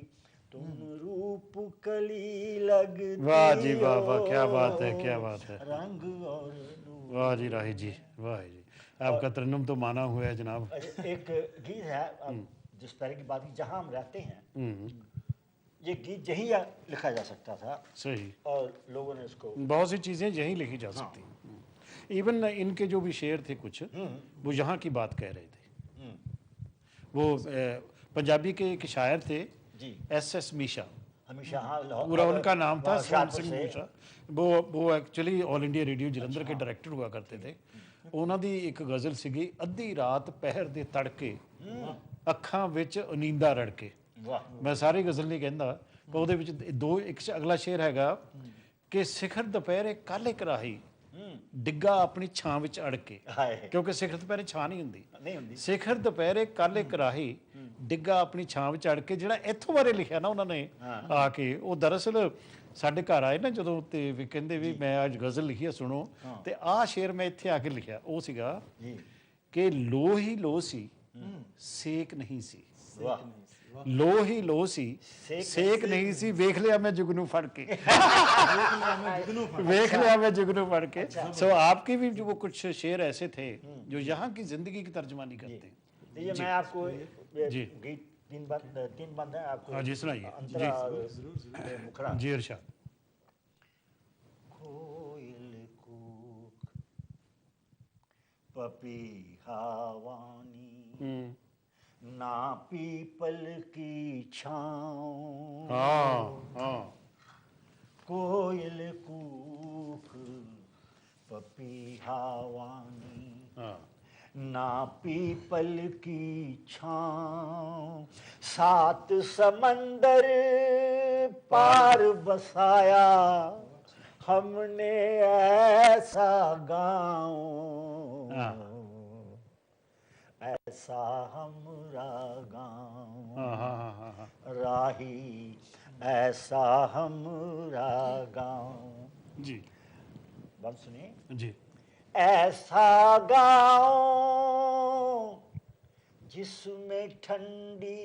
तुम रूप कली लगती हो। वाह जी वाह वाह, क्या बात है, क्या बात है। रंग और नूर। वाह जी राही जी, वाह जी, आपका तरन्नुम तो माना हुआ है जनाब। एक गीत है, अब जिस तरह की बात की, जहाँ हम रहते हैं ये गीत यही लिखा जा सकता था सही, और लोगों ने इसको बहुत सी चीज़ें यहीं लिखी जा सकती। इवन इनके जो भी शेर थे कुछ, वो यहाँ की बात कह रहे थे। वो पंजाबी के एक शायर थे जी एस मीशा, हमेशा, हाँ, लाहौर पूरा उनका नाम था स्वर्ण शाहपुर सिंह से। मूसा। वो actually all India radio Jalandhar के डायरेक्टर हुआ करते थे। ਉਹਨਾਂ ਦੀ ਇੱਕ ਗਜ਼ਲ ਸੀਗੀ, ਅੱਧੀ ਰਾਤ ਪਹਿਰ ਦੇ ਤੜਕੇ ਅੱਖਾਂ ਵਿੱਚ ਨੀਂਦਾ ਰੜਕੇ। वाह, ਮੈਂ ਸਾਰੀ ਗਜ਼ਲ ਨਹੀਂ ਕਹਿੰਦਾ, ਪਰ ਉਹਦੇ ਵਿੱਚ ਇੱਕ ਅਗਲਾ ਸ਼ੇਰ ਹੈਗਾ ਕਿ ਸਿਖਰ ਦੁਪਹਿਰੇ ਕਾਲੇ ਕਰਾਹੀ ਡਿੱਗਾ ਆਪਣੀ ਛਾਂ ਵਿੱਚ ਅੜ ਕੇ, हाय ਕਿਉਂਕਿ ਸਿਖਰ ਦੁਪਹਿਰੇ ਛਾਂ ਨਹੀਂ ਹੁੰਦੀ। नहीं होंगी। ਸਿਖਰ ਦੁਪਹਿਰੇ ਕਾਲੇ ਕਰਾਹੀ ਡਿੱਗਾ ਆਪਣੀ ਛਾਂ ਵਿੱਚ ਅੜ ਕੇ, ਜਿਹੜਾ ਇੱਥੋਂ ਬਾਰੇ ਲਿਖਿਆ ਨਾ ਉਹਨਾਂ ਨੇ ਆ ਕੇ, ਉਹ ਦਰਅਸਲ ਸਾਡੇ ਘਰ ਆਏ ਨਾ ਜਦੋਂ, ਤੇ ਵੀ ਕਹਿੰਦੇ ਵੀ ਮੈਂ ਅੱਜ ਗਜ਼ਲ ਲਿਖੀ ਹੈ ਸੁਣੋ, ਤੇ ਆਹ ਸ਼ੇਰ ਮੈਂ ਇੱਥੇ ਆ ਕੇ ਲਿਖਿਆ। ਉਹ ਸੀਗਾ जी ਕਿ ਲੋ ਹੀ ਲੋ ਸੀ ਸੇਕ ਨਹੀਂ ਸੀ, वाह, ਲੋ ਹੀ ਲੋ ਸੀ ਸੇਕ ਨਹੀਂ ਸੀ, ਵੇਖ ਲਿਆ ਮੈਂ ਜੁਗਨੂ ਫੜ ਕੇ, ਵੇਖ लिया मैं जुगनू पढ़ के। सो आपकी भी जो वो कुछ शेर ऐसे थे जो यहाँ की जिंदगी की तर्जमानी करते हैं। ये मैं आपको जी। गीत तीन बंद है आपको। हाँ जी, सुनाइए। अंतरा और मुखड़ा। जी इरशाद। कोयल कूक पपीहा वानी, ना पीपल की छाँव। हाँ कोयल कूक पपीहा वानी, हाँ ना पीपल की छाँव। सात समंदर पार बसाया हमने ऐसा गाँव, ऐसा हमरा गाँव। हाँ राही ऐसा हमरा गाँव। जी बात सुनिए। जी। ऐसा गाँव जिसमें ठंडी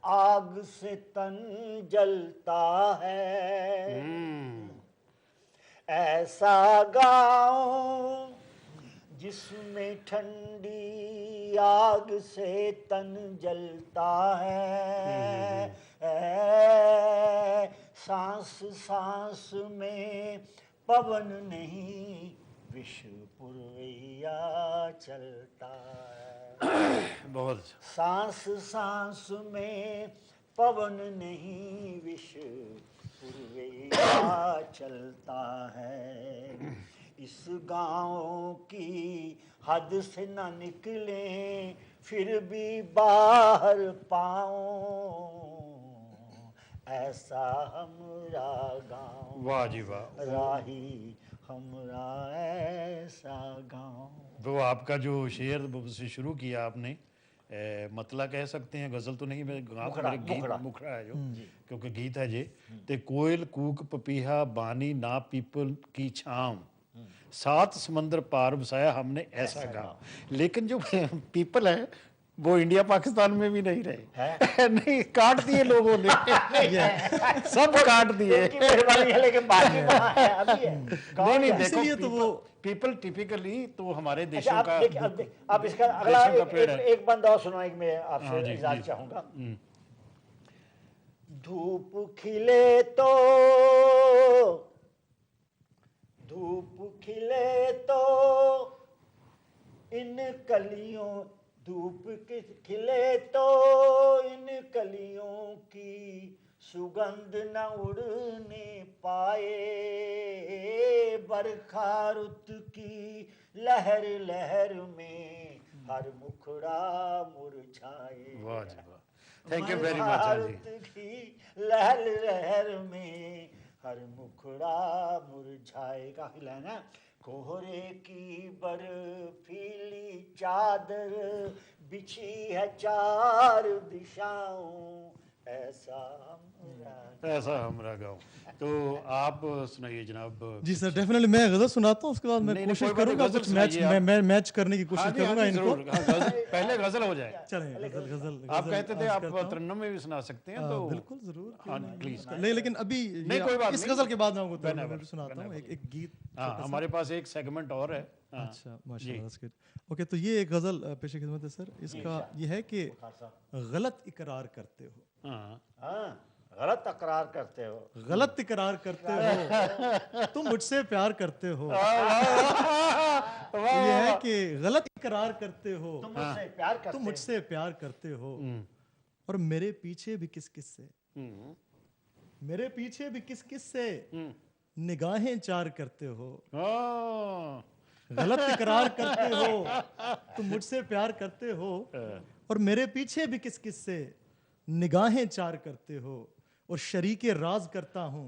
आग से तन जलता है, ऐसा गाँव जिसमें ठंडी आग से तन जलता है। सांस सांस में पवन नहीं विश्व पुरवैया चलता है। बहुत अच्छा। सांस सांस में पवन नहीं विश्व पुरवैया चलता है। इस गाँव की हद से न निकले फिर भी बाहर पाऊं, ऐसा हमरा गाँव। वाह जी वाह। राही हमरा ऐसा गाँव। वो आपका जो शेर से शुरू किया आपने, मतला कह सकते हैं, गजल तो नहीं, मैं मुखड़ा, गीत मुखड़ा है जो, क्योंकि गीत है जे। ते कोयल कूक पपीहा बानी ना पीपल की छाँव, सात समंदर पार बसाया हमने ऐसा गाँव। लेकिन जो पीपल है वो इंडिया पाकिस्तान में भी नहीं रहे नहीं, काट दिए लोगों ने सब काट दिए। लेकिन बाकी वहाँ है, अभी है। नहीं देखो, इसीलिए तो वो पीपल टिपिकली तो हमारे अच्छा, देशों का, आप इसका अगला देशों का पेड़ है। एक बंद और सुनो, एक मैं हाँ आपसे जी, इजाज़त जी। चाहूंगा। धूप खिले तो, धूप खिले तो इन कलियों, धूप खिले तो इन कलियों की सुगंध न उड़ने पाए। बरखा रुत की लहर लहर में हर मुखड़ा मुरझाए। वाह जी वाह, थैंक यू वेरी मच। रुत की लहर लहर में हर मुखड़ा मुरझाएगा। है ना, कोहरे की बर्फीली चादर बिछी है चार दिशाओं, ऐसा हमरा गाँव। तो आप सुनाइए जनाब। जी सर, डेफिनेटली मैं गजल सुनाता हूँ, उसके बाद मैं नहीं, कोशिश कोई बात नहीं, करूंगा गजल कुछ सुनाइए आप। मैं मैच करने की कोशिश हाँ जी, हाँ करूंगा जी, इनको। जरूर। हाँ, पहले गजल हो जाए। चलें, गजल गजल आप गजल कहते थे अर्ज आप करता हूँ। तरन्नुम में भी सुना सकते हैं, तो बिल्कुल जरूर, क्यों हाँ नहीं। प्लीज। नहीं, लेकिन अभी नहीं, कोई बात इस नहीं। गजल के बाद मैं आपको Whenever, तरन्नुम भी सुनाता हूँ, whenever। एक गीत। हाँ, हमारे पास एक सेगमेंट और है। हाँ, अच्छा, माशाल्लाह। ओके, तो ये एक गजल पेश खिदमत है सर। इसका ये है कि गलत इकरार करते हो। हाँ, हाँ, गलत इकरार करते हो। गलत इकरार करते हो, तुम मुझसे प्यार करते हो। ये है कि गलत इकरार करते हो, तुम मुझसे प्यार करते तुम मुझसे प्यार करते हो, और मेरे पीछे भी किस किस से, मेरे पीछे भी किस किस से निगाहें चार करते हो। गलत इकरार करते हो, तुम मुझसे प्यार करते हो, और मेरे पीछे भी किस किस से निगाहें चार करते हो, और शरीके राज करता हूँ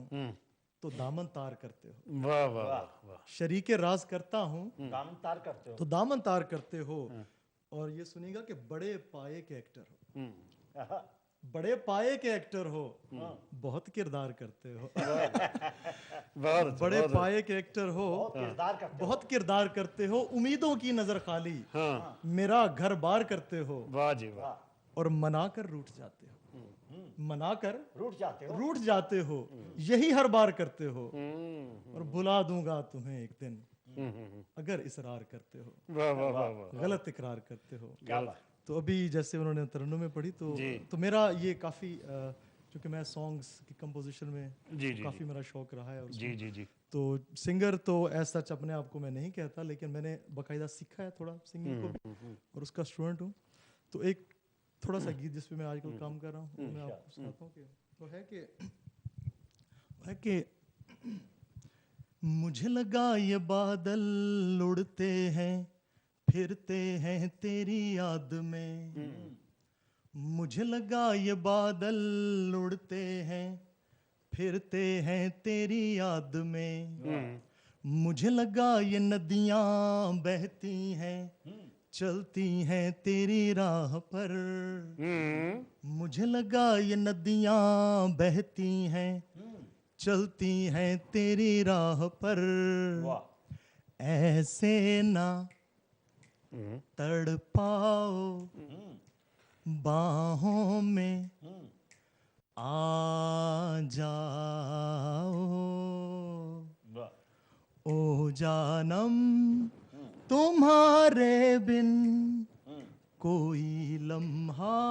तो दामन तार करते हो। वाह वाह वाह। शरीके राज करता हूँ दामन तार करते हो। तो दामन तार करते हो। और ये सुनिएगा कि बड़े पाए के एक्टर हो, बड़े पाए के एक्टर हो, बहुत किरदार करते हो। बहुत बड़े पाए के एक्टर हो, किरदार करते हो। बहुत किरदार करते हो, उम्मीदों की नजर खाली, मेरा घर बार करते हो, वाह जी वाह। और मनाकर रूठ जाते हो, मनाकर रूठ जाते हो। रूठ जाते हो, यही हर बार करते हो, और बुला दूंगा तुम्हें एक दिन अगर इसरार करते हो। वाह वाह वाह वाह। गलत इकरार करते हो। क्या बात। तो अभी जैसे उन्होंने तरन्नुम में पढ़ी, तो मेरा ये काफ़ी, चूँकि मैं सॉन्ग्स की कंपोजिशन में काफ़ी मेरा शौक रहा है। जी जी जी। तो सिंगर तो ऐसा सच अपने आप को मैं नहीं कहता, लेकिन मैंने बाकायदा सीखा है थोड़ा सिंगिंग को भी, और उसका स्टूडेंट हूँ। तो एक थोड़ा सा गीत जिस पे मैं आजकल काम कर रहा हूँ, मैं आपको सुनाता हूँ कि वो है कि मुझे लगा ये बादल उड़ते हैं फिरते हैं तेरी याद में, मुझे लगा ये बादल उड़ते हैं फिरते हैं तेरी याद में, मुझे लगा ये नदियां बहती हैं चलती हैं तेरी राह पर, मुझे लगा ये नदियां बहती हैं चलती हैं तेरी राह पर, ऐसे ना तड़पाओ बाहों में आ जाओ, ओ जानम तुम्हारे बिन कोई लम्हा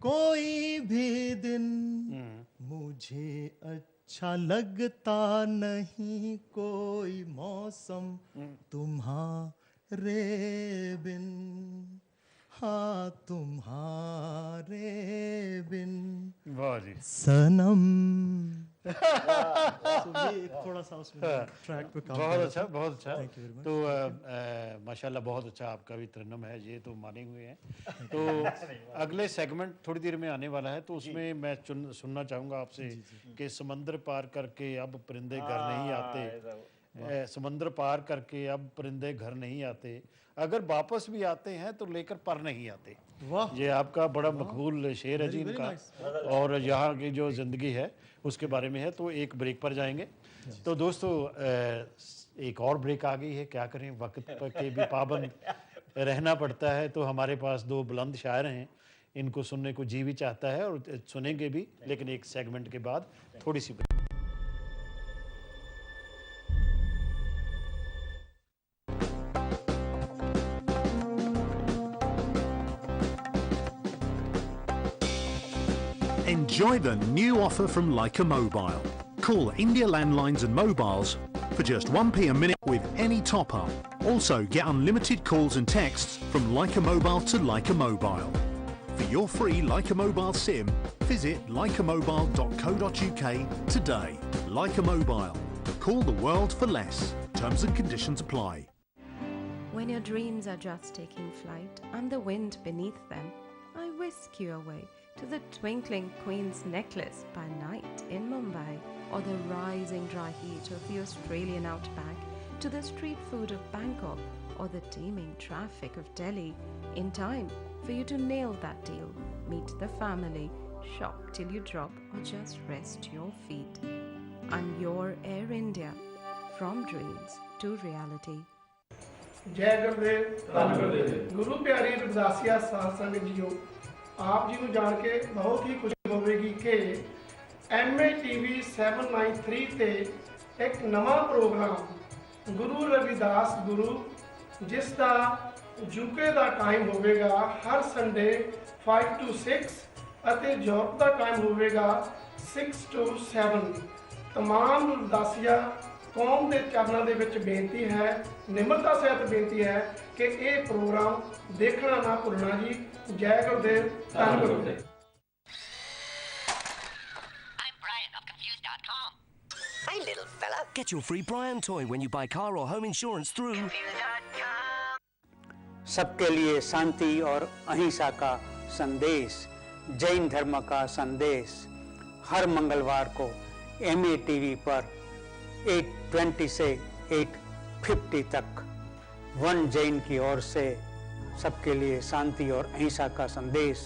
कोई भी दिन मुझे अच्छा लगता नहीं, कोई मौसम तुम्हारे बिन, हाँ तुम्हारे बिन सनम। थोड़ा सा उसमें ट्रैक पे काम बहुत अच्छा बहुत अच्छा। Thank you very much. तो माशाल्लाह बहुत अच्छा आपका भी तरन्नुम है, ये तो माने हुए हैं। तो अगले सेगमेंट थोड़ी देर में आने वाला है, तो उसमें मैं सुनना चाहूँगा आपसे कि समंदर पार करके अब परिंदे घर नहीं आते, समंदर पार करके अब परिंदे घर नहीं आते, अगर वापस भी आते हैं तो लेकर पर नहीं आते। वाह, ये आपका बड़ा मकबूल शेर है जी इनका, और यहाँ की जो ज़िंदगी है उसके बारे में है। तो एक ब्रेक पर जाएंगे। तो दोस्तों एक और ब्रेक आ गई है, क्या करें, वक्त पर के भी पाबंद रहना पड़ता है। तो हमारे पास दो बुलंद शायर हैं, इनको सुनने को जी भी चाहता है और सुनेंगे भी, लेकिन एक सेगमेंट के बाद थोड़ी सी break. Enjoy the new offer from Leica Mobile. Call India landlines and mobiles for just 1p a minute with any top-up. Also get unlimited calls and texts from Leica Mobile to Leica Mobile. For your free Leica Mobile SIM, visit leicamobile.co.uk today. Leica Mobile. Call the world for less. Terms and conditions apply. When your dreams are just taking flight and the wind beneath them, I whisk you away to the twinkling Queen's Necklace by night in Mumbai, or the rising dry heat of the Australian outback, to the street food of Bangkok, or the teeming traffic of Delhi, in time for you to nail that deal, meet the family, shop till you drop, or just rest your feet. I'm your Air India, from dreams to reality. जय गुरुदेव धन गुरुदेव। गुरु प्यारी रविदासिया साध संगत जीओ, आप जी को जान के बहुत ही खुशी होगी कि MATV 793 ते एक नवा प्रोग्राम गुरु रविदास गुरु, जिसका यूके का टाइम होगा हर संडे 5 to 6 ਅਤੇ ਯੂਰਪ ਦਾ ਕਾਇਮ ਹੋਵੇਗਾ 6 to 7। तमाम उदासिया कौम के चरणों के विच बेनती है, निम्रता सहित बेनती है कि ये प्रोग्राम देखना ना भुलना जी। जय गुरुदेव, धन गुरुदेव। I'm Brian of Confused.com. Hey, little fella. Get your free Brian toy when you buy car or home insurance through Confused.com. सबके लिए शांति और अहिंसा का संदेश, जैन धर्म का संदेश, हर मंगलवार को MA TV पर 8:20 से 8:50 तक वन जैन की ओर से सबके लिए शांति और अहिंसा का संदेश,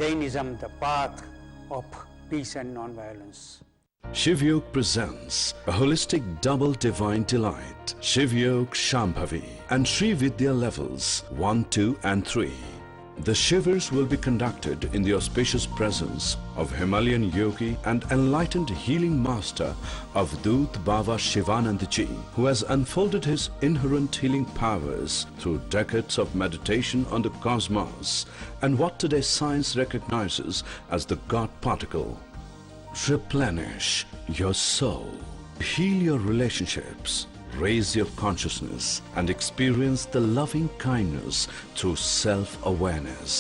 Jainism the path of peace and non violence. Shiv Yoga presents a holistic double divine delight, Shiv Yoga Shambhavi and Sri Vidya levels 1, 2 and 3. The Shivers will be conducted in the auspicious presence of Himalayan yogi and enlightened healing master Avadut Baba Shivanand Ji, who has unfolded his inherent healing powers through decades of meditation on the cosmos and what today's science recognizes as the God particle. Replenish your soul, heal your relationships, raise your consciousness and experience the loving kindness through self-awareness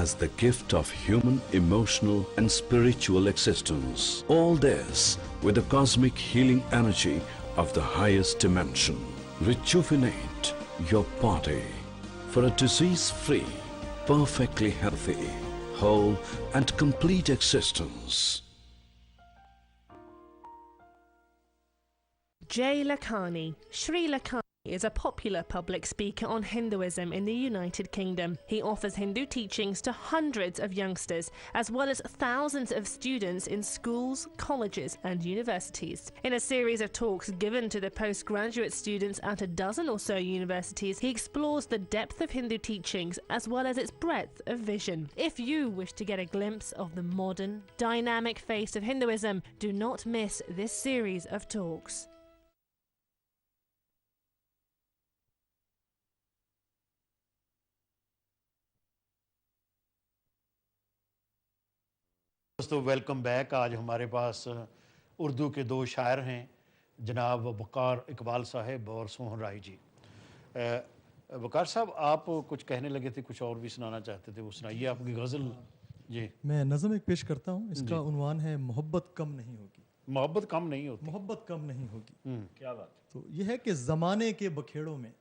as the gift of human emotional and spiritual existence. All this with the cosmic healing energy of the highest dimension. Rejuvenate your body for a disease-free, perfectly healthy, whole and complete existence. Jay Lakhani. Sri Lakhani is a popular public speaker on Hinduism in the United Kingdom. He offers Hindu teachings to hundreds of youngsters, as well as thousands of students in schools, colleges and universities. In a series of talks given to the postgraduate students at a dozen or so universities, he explores the depth of Hindu teachings as well as its breadth of vision. If you wish to get a glimpse of the modern, dynamic face of Hinduism, do not miss this series of talks. दोस्तों welcome back. आज हमारे पास उर्दू के दो शायर हैं, जनाब वकार इकबाल साहब और सोहन राय जी। वकार साहब, आप कुछ कहने लगे थे, कुछ और भी सुनाना चाहते थे, वो सुनाइए आपकी गज़ल। जी, मैं नज़म एक पेश करता हूँ। इसका उन्वान है मोहब्बत कम नहीं होगी। मोहब्बत कम नहीं होती, मोहब्बत कम नहीं होगी। क्या बात। तो ये है कि ज़माने के बखेड़ों में,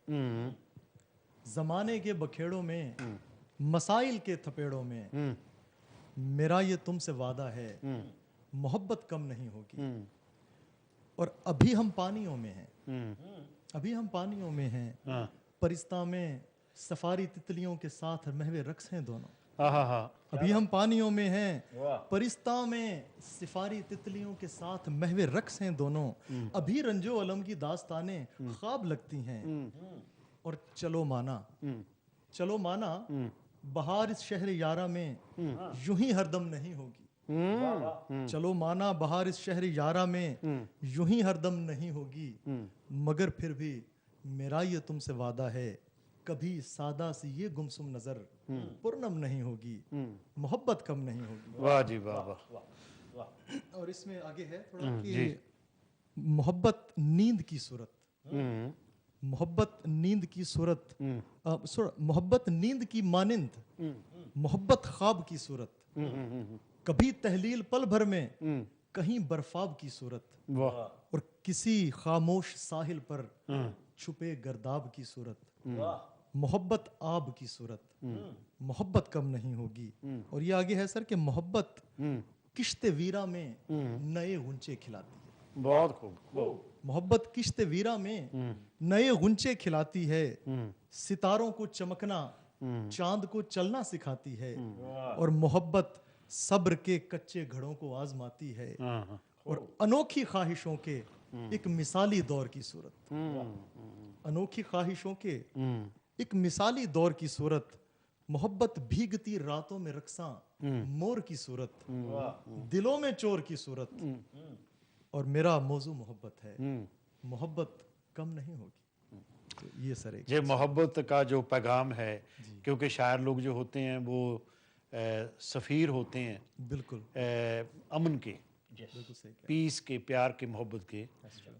ज़माने के बखेड़ों में, मसाइल के थपेड़ों में मेरा ये तुमसे वादा है, मोहब्बत कम नहीं होगी। और अभी हम पानियों में हैं, अभी हम पानियों में हैं, परिस्ता में सफारी तितलियों के साथ महवे रक्स हैं दोनों। अभी हम पानियों में हैं, परिस्ता में सफारी तितलियों के साथ महवे रक्स हैं दोनों। अभी रंजो अलम की दास्तानें ख्वाब लगती हैं। और चलो माना, चलो माना, बहार इस शहर यारा में यूं ही हरदम नहीं होगी। चलो माना, बहार इस शहर यारा में यूं ही हरदम नहीं होगी। मगर फिर भी मेरा ये तुमसे वादा है, कभी सादा सी ये गुमसुम नजर पुरनम नहीं होगी। मोहब्बत कम नहीं होगी। वाह जी वाह वाह। और इसमें आगे है थोड़ा कि मोहब्बत नींद की सूरत, मोहब्बत नींद की सूरत, मोहब्बत नींद की मानिंद, मोहब्बत ख्वाब की सूरत, कभी तहलील पल भर में, कहीं बर्फाब की सूरत, और किसी खामोश साहिल पर छुपे गर्दाब की सूरत। मोहब्बत आब की सूरत, मोहब्बत कम नहीं होगी। और ये आगे है सर कि मोहब्बत किश्ते वीरा में नए गुंचे खिलाती है। बहुत खूब। मोहब्बत किश्ते वीरा में नए गुंचे खिलाती है, सितारों को चमकना, चांद को चलना सिखाती है। और मोहब्बत सब्र के कच्चे घड़ों को आजमाती है, और अनोखी ख्वाहिशों के एक मिसाली दौर की सूरत, अनोखी ख्वाहिशों के एक मिसाली दौर की सूरत। मोहब्बत भीगती रातों में रक्सा मोर की सूरत, दिलों में चोर की सूरत। और मेरा मौजू मोहब्बत है, मोहब्बत कम नहीं होगी। तो ये सर एक ये मोहब्बत का जो पैगाम है, क्योंकि शायर लोग जो होते हैं वो सफ़ीर होते हैं बिल्कुल अमन के, बिल्कुल सही कहा। पीस के, प्यार के, मोहब्बत के।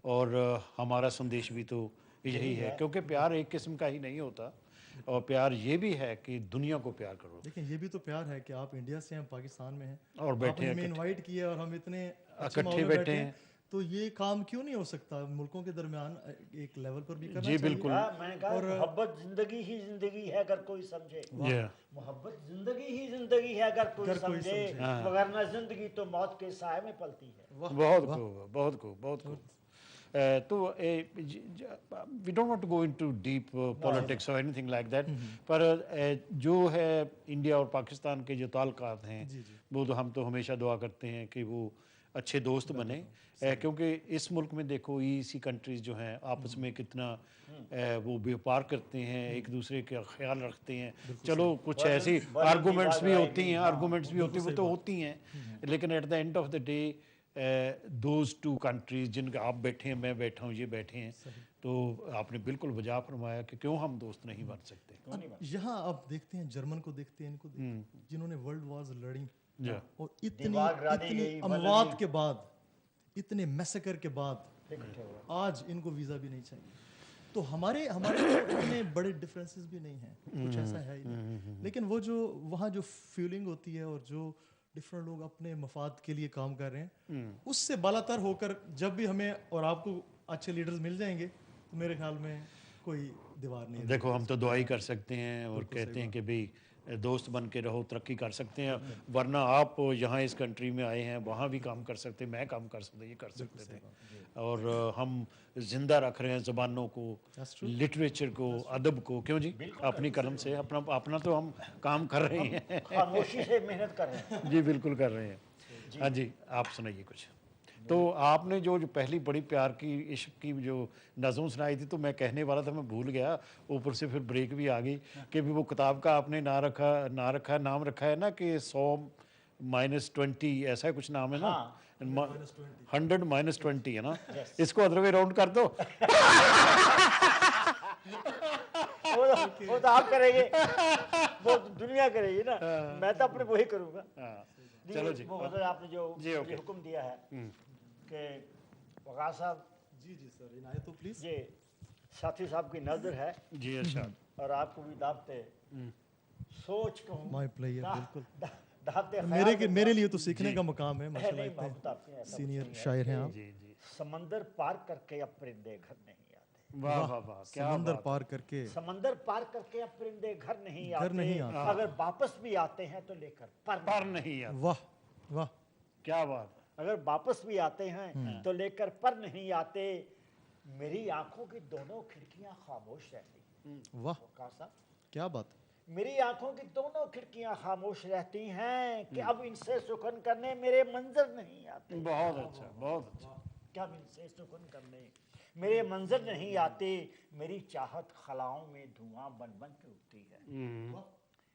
और हमारा संदेश भी तो यही है, क्योंकि प्यार एक किस्म का ही नहीं होता, और प्यार ये भी है कि दुनिया को प्यार करो। लेकिन ये भी तो प्यार है कि आप इंडिया से हैं, पाकिस्तान में हैं और बैठे हैं, आपने हमें इनवाइट किया और हम इतने अच्छे इकट्ठे माहौल में बैठे हैं। तो ये काम क्यों नहीं हो सकता मुल्कों के दरमियान एक लेवल पर भी करना जी चाहिए। बिल्कुल। मैंने कहा मोहब्बत जिंदगी ही जिंदगी है अगर कोई समझे, Yeah. मोहब्बत जिंदगी ही जिंदगी है अगर कोई समझे, वगरना जिंदगी तो मौत के साए में पलती है। बहुत खूब, बहुत खूब, बहुत खूब। तो we don't want to go into deep politics और एनीथिंग लाइक दैट, पर जो है इंडिया और पाकिस्तान के जो ताल्लुकात हैं वो तो हम तो हमेशा दुआ करते हैं कि वो अच्छे दोस्त बने, क्योंकि इस मुल्क में देखो ईसी कंट्रीज जो हैं आपस में कितना वो व्यापार करते हैं, एक दूसरे का ख्याल रखते हैं। चलो कुछ ऐसी आर्गूमेंट्स भी होती हैं, वो तो होती हैं, लेकिन at the end of the day those two countries जिनका आप बैठे हैं, मैं बैठा हूँ, ये बैठे हैं, तो आपने बिल्कुल वजह फरमाया कि क्यों हम दोस्त नहीं बन सकते। यहाँ आप देखते हैं जर्मन को देखते हैं, इनको देखते हैं, जिन्होंने वर्ल्ड वॉर्स लड़ी और इतनी अमवात के बाद, इतने मैसेकर के बाद आज इनको वीजा भी नहीं चाहिए। तो हमारे तो इतने बड़े डिफरेंसेस भी नहीं हैं, कुछ ऐसा है ही नहीं। लेकिन वो जो वहाँ जो फीलिंग होती है और जो डिफरेंट लोग अपने मफाद के लिए काम कर रहे हैं, उससे बालातर होकर जब भी हमें और आपको अच्छे लीडर्स मिल जाएंगे तो मेरे ख्याल में कोई दीवार नहीं। देखो हम तो दुआ ही कर सकते हैं और कहते हैं कि भाई दोस्त बन के रहो, तरक्की कर सकते हैं, वरना आप यहाँ इस कंट्री में आए हैं, वहाँ भी काम कर सकते, मैं काम कर सकते, ये कर सकते थे। और हम जिंदा रख रहे हैं ज़बानों को, लिटरेचर को, अदब को, क्यों जी, अपनी कलम से अपना तो हम काम कर रहे हैं, खामोशी से मेहनत कर रहे हैं। जी बिल्कुल कर रहे हैं। हाँ जी, आप सुनाइए कुछ। तो आपने जो पहली बड़ी प्यार की, इश्क की जो नज़म सुनाई थी, तो मैं कहने वाला था, मैं भूल गया, ऊपर से फिर ब्रेक भी आ गई कि वो किताब का आपने नाम रखा है ना कि 100-20 ऐसा कुछ नाम है ना, 100-20 है ना, इसको अदर वे राउंड कर दो। वो तो आप करेंगे, वो दुनिया करेगी ना, मैं तो अपने वही करूँगा। चलो जी, वो आपने जो हुक्म दिया है कि वक़ार साहब जी सर, इनायत तो प्लीज, ये साथी साहब की नजर है जी, अच्छा, और आपको भी दावते सोच कहूँ, माय प्लेयर, बिल्कुल दावते मेरे लिए तो सीखने का मकाम है माशाल्लाह, इतने सीनियर शायर हैं आप। समंदर पार करके अब परिंदे घर नहीं आते। वाह वाह वाह, समंदर पार करके अब परिंदे घर नहीं आते, अगर वापस भी आते हैं तो लेकर पर नहीं आते। वाह वाह, क्या बात। अगर वापस भी आते हैं तो लेकर पर नहीं आते, मेरी आंखों की दोनों खिड़कियां खामोश रहती। वाह क्या बात। मेरी आंखों की दोनों खिड़कियां खामोश रहती हैं कि अब इनसे सुकन करने मेरे मंजर नहीं आते। बहुत अच्छा, बहुत अच्छा। क्या अब इनसे सुकन करने मेरे मंजर नहीं आते, मेरी चाहत खलाओं में धुआं बन बन के उठती है।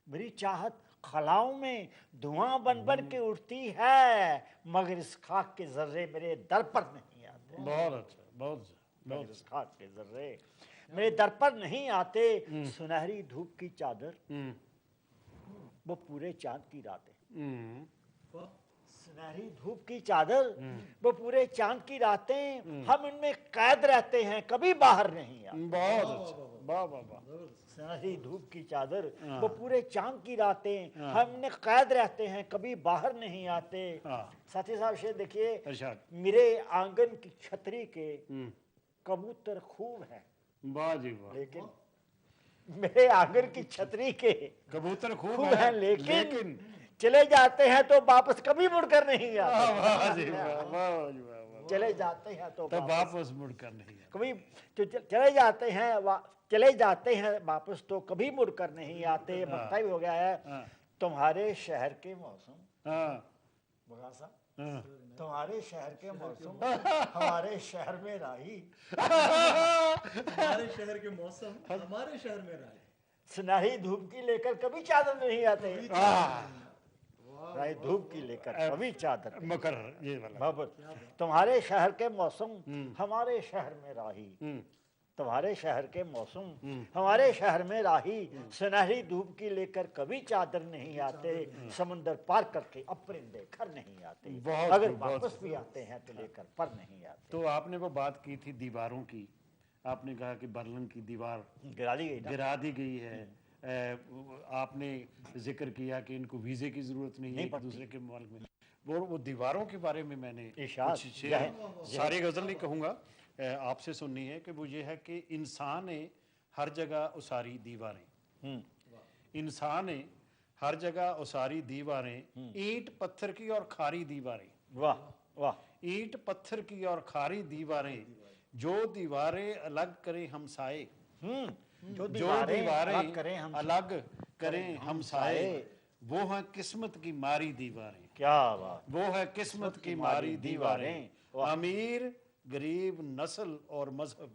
मेरी चाहत खलाओं में धुआं बन बन के उठती है, मगर इस खाक के जर्रे मेरे दर पर नहीं आते। बहुत अच्छा, बहुत अच्छा। इस खाक के जर्रे मेरे दर पर नहीं आते। सुनहरी धूप की चादर, वो पूरे चांद की रातें। सुनहरी धूप की चादर, वो पूरे चांद की रातें, हम इनमें कैद रहते हैं, कभी बाहर नहीं आते। बहुत अच्छा, वाह वाह वाह। सुनहरी धूप की चादर, वो पूरे चांद की रातें, हम इनमें कैद रहते हैं, कभी बाहर नहीं आते। साथी साहब शेर देखिए, मेरे आंगन की छतरी के कबूतर खूब हैं, वाह जी वाह, लेकिन मेरे आंगन की छतरी के कबूतर खूब हैं, लेकिन चले जाते हैं तो वापस कभी मुड़कर नहीं आते। चले जाते हैं तो वापस मुड़कर नहीं आते, कभी चले जाते हैं वापस तो कभी मुड़कर नहीं आते। मतलब हो गया है, तुम्हारे शहर के मौसम, तुम्हारे शहर के मौसम हमारे शहर में राही, हमारे शहर के मौसम हमारे शहर में राही, सुनहरी धूप की लेकर कभी चादर नहीं आते। धूप की लेकर कभी चादर मकर, ये वाला। तुम्हारे शहर के मौसम हमारे शहर में राही, तुम्हारे शहर के मौसम, हमारे शहर में राही सुनहरी धूप की लेकर कभी चादर नहीं आते, समंदर पार करके अब परिंदे घर नहीं आते, अगर वापस भी आते हैं तो लेकर पर नहीं आते। तो आपने वो बात की थी दीवारों की, आपने कहा कि बर्लिन की दीवार गिरा दी गई है। आपने जिक्र किया कि इनको वीजे की जरूरत नहीं है एक दूसरे के मुल्क में। वो दीवारों के बारे में मैंने कुछ शेर, सारी गजल नहीं कहूँगा, आपसे सुननी है कि वो ये है कि इंसान ने हर जगह उसारी दीवारें, इंसान ने हर जगह उसारी दीवारें, ईंट पत्थर की और खारी दीवारें, वाह वाह, ईंट पत्थर की और खारी दीवारें, जो दीवारें अलग करें हमसाए, जो दीवारें अलग करें हमसाए, वो है किस्मत की मारी दीवारें। क्या बात, वो है किस्मत की मारी दीवारें, अमीर गरीब नस्ल और मजहब,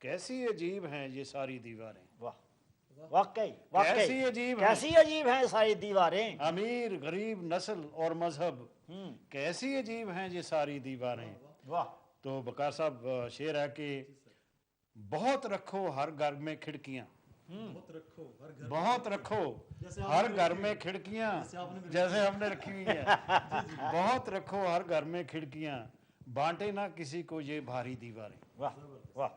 कैसी अजीब हैं ये सारी दीवारें। वाह वाकई कैसी अजीब हैं सारी दीवारें, अमीर गरीब नस्ल और मजहब, कैसी अजीब हैं ये सारी दीवारें। वाह। तो बकार साहब शेर है कि बहुत रखो हर घर में खिड़कियां, बहुत रखो हर घर में खिड़कियां, जैसे हमने रखी हुई है, बहुत रखो हर घर में खिड़कियां, बांटे ना किसी को ये भारी दीवारें। वाह वाह,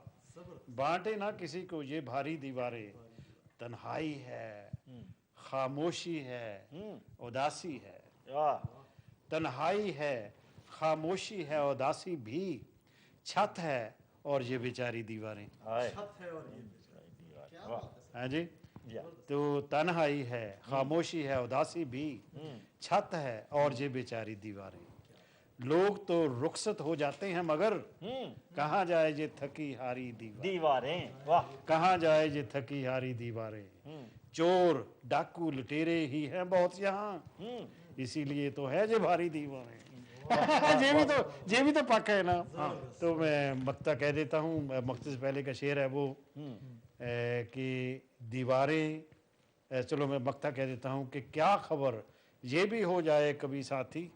बांटे ना किसी को ये भारी दीवारें, तन्हाई है खामोशी है उदासी है, तन्हाई है खामोशी है उदासी भी, छत है और ये बेचारी दीवारें। हाँ जी, तो तन्हाई है खामोशी है उदासी भी, छत है और ये बेचारी दीवारें। लोग तो रुखसत हो जाते हैं मगर कहाँ जाए ये थकी हारी दीवारें। वाह, कहाँ जाए ये थकी हारी दीवारें। चोर डाकू लुटेरे ही हैं बहुत यहाँ, इसीलिए तो है ये भारी दीवारें। ये भी तो पक्का है ना। तो मैं मक्ता कह देता हूँ, मक्ते से पहले का शेर है वो कि दीवारें, चलो मैं मक्ता कह देता हूँ कि क्या खबर ये भी हो जाए कभी साथी,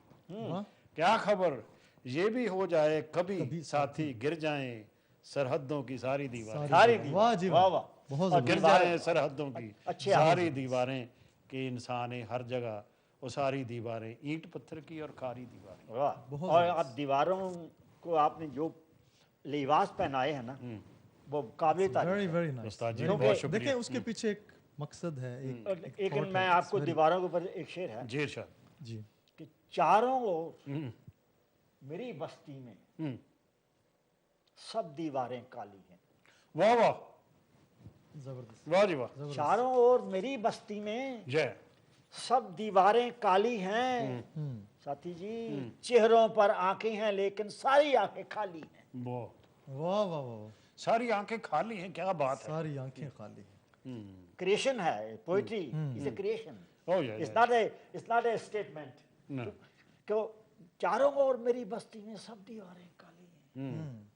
क्या खबर ये भी हो जाए कभी साथी, गिर जाएं सरहदों की सारी दीवारें। वाह जी वाह, बहुत गिर जाएं सरहदों की सारी दीवारें, कि इंसान है हर जगह वो सारी दीवारें, ईंट पत्थर की और खारी दीवारें। वाह। और आप दीवारों को आपने जो लिबास पहनाए हैं ना, वो काबिल तारीफ। Very nice. देखिए उसके पीछे एक मकसद है, एक मैं आपको दीवारों के ऊपर एक शेर है जी सर जी, कि चारों ओर मेरी बस्ती में सब दीवारें काली हैं। वाह वाह, जबरदस्त, वाह जी वाह। चारों ओर मेरी बस्ती में जय सब दीवारें काली हैं साथी जी, चेहरों पर आंखें हैं लेकिन सारी आंखें खाली हैं। वाह वाह वाह, सारी आंखें खाली हैं, क्या बात है, सारी आंखें खाली हैं। क्रिएशन है, poetry is a creation, it's not a statement. क्यों चारों ओर मेरी बस्ती में सब दीवारें काली हैं,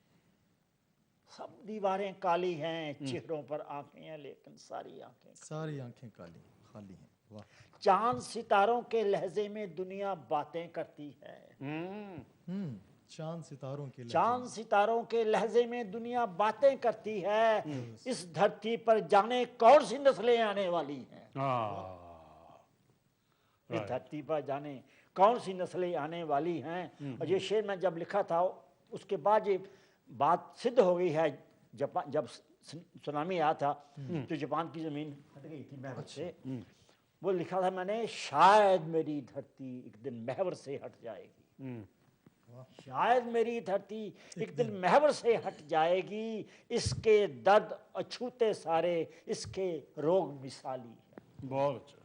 सब दीवारें काली हैं, चेहरों पर आंखें हैं लेकिन सारी आंखें खाली हैं। वाह। चांद सितारों के लहजे में दुनिया बातें करती है। चांद सितारों के लहजे में दुनिया बातें करती है। इस धरती पर जाने कौन सी नस्लें आने वाली हैं। इस धरती पर जाने कौन सी नस्लें आने वाली हैं। और ये शेर मैं जब लिखा था उसके बाद ये बात सिद्ध हो गई है। जापान जब सुनामी आया था तो जापान की जमीन हट गई थी महवर से। वो लिखा था मैंने, शायद मेरी धरती एक दिन महवर से हट जाएगी, शायद मेरी धरती एक दिन महवर से हट जाएगी, इसके दर्द अछूते सारे इसके रोग मिसाली है। बहुत अच्छा।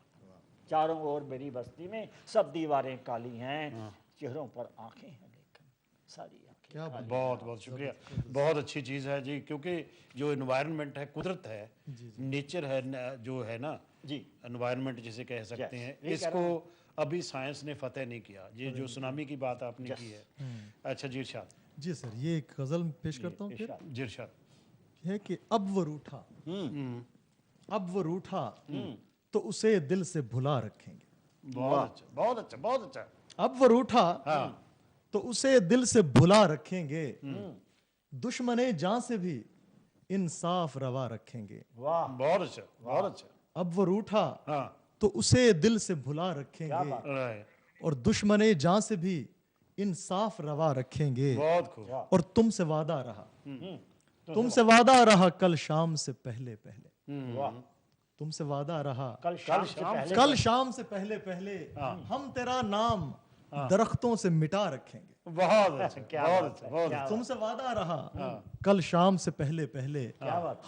चारों ओर मेरी बस्ती में सब दीवारें काली हैं, चेहरों पर आंखें हैं लेकिन सारी क्या। बहुत बहुत शुक्रिया, बहुत अच्छी चीज़ है जी, क्योंकि जो एनवायरनमेंट है, कुदरत है, नेचर है, जो है ना जी, एनवायरनमेंट जिसे कह सकते हैं, इसको अभी साइंस ने फतेह नहीं किया। ये जो सुनामी की बात आपने की है। अच्छा जी इरशाद। जी सर, ये एक गजल पेश करता हूँ फिर। जी इरशाद है कि अब वो रूठा तो उसे दिल से भुला रखेंगे। बहुत अच्छा, बहुत अच्छा, बहुत अच्छा। अब वो रूठा तो उसे दिल से भुला रखेंगे, दुश्मने जान से भी इंसाफ रवा रखेंगे। वाह, बहुत अच्छा, बहुत अच्छा। अब वो रूठा हाँ, तो उसे दिल से भुला रखेंगे, राइट, और दुश्मने जान से भी इंसाफ रवा रखेंगे। बहुत खूब। और तुमसे वादा रहा, तुमसे वादा रहा कल शाम से पहले पहले। वाह, तुमसे वादा रहा कल शाम से पहले कल शाम से पहले पहले हम तेरा नाम दरख्तों से मिटा रखेंगे। बहुत अच्छा, क्या बहुत बात अच्छा, है, बहुत क्या अच्छा। तुमसे वादा रहा कल शाम से पहले पहले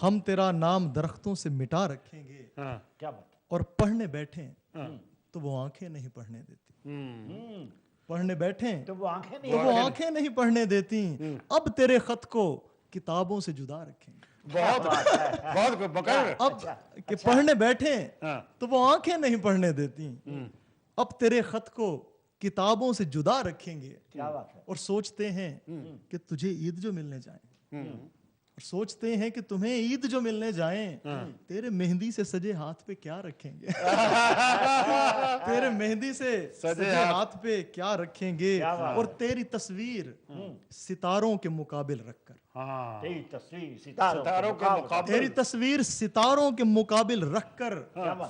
हम तेरा नाम दरख्तों से मिटा रखेंगे। हाँ, क्या बात, और पढ़ने बैठे तो वो आंखें नहीं पढ़ने देती। पढ़ने बैठे तो वो आंखें नहीं, तो वो आंखें नहीं पढ़ने देती। अब तेरे खत को किताबों से जुदा रखेंगे। बहुत अच्छा, बहुत खूब, बकायदा। अब कि पढ़ने बैठे हाँ। तो वो आंखें नहीं पढ़ने देती। अब तेरे खत को किताबों से जुदा रखेंगे। क्या बात है। और सोचते हैं कि तुझे ईद जो मिलने जाए, और सोचते हैं कि तुम्हें ईद जो मिलने जाएं, तेरे मेहंदी से सजे हाथ पे क्या रखेंगे। तेरे मेहंदी से सजे हाथ पे क्या रखेंगे। और तेरी तस्वीर सितारों के मुकाबिल रखकर, हाँ, तेरी तस्वीर सितारों के मुकाबले, तेरी तस्वीर सितारों के मुकाबिल रखकर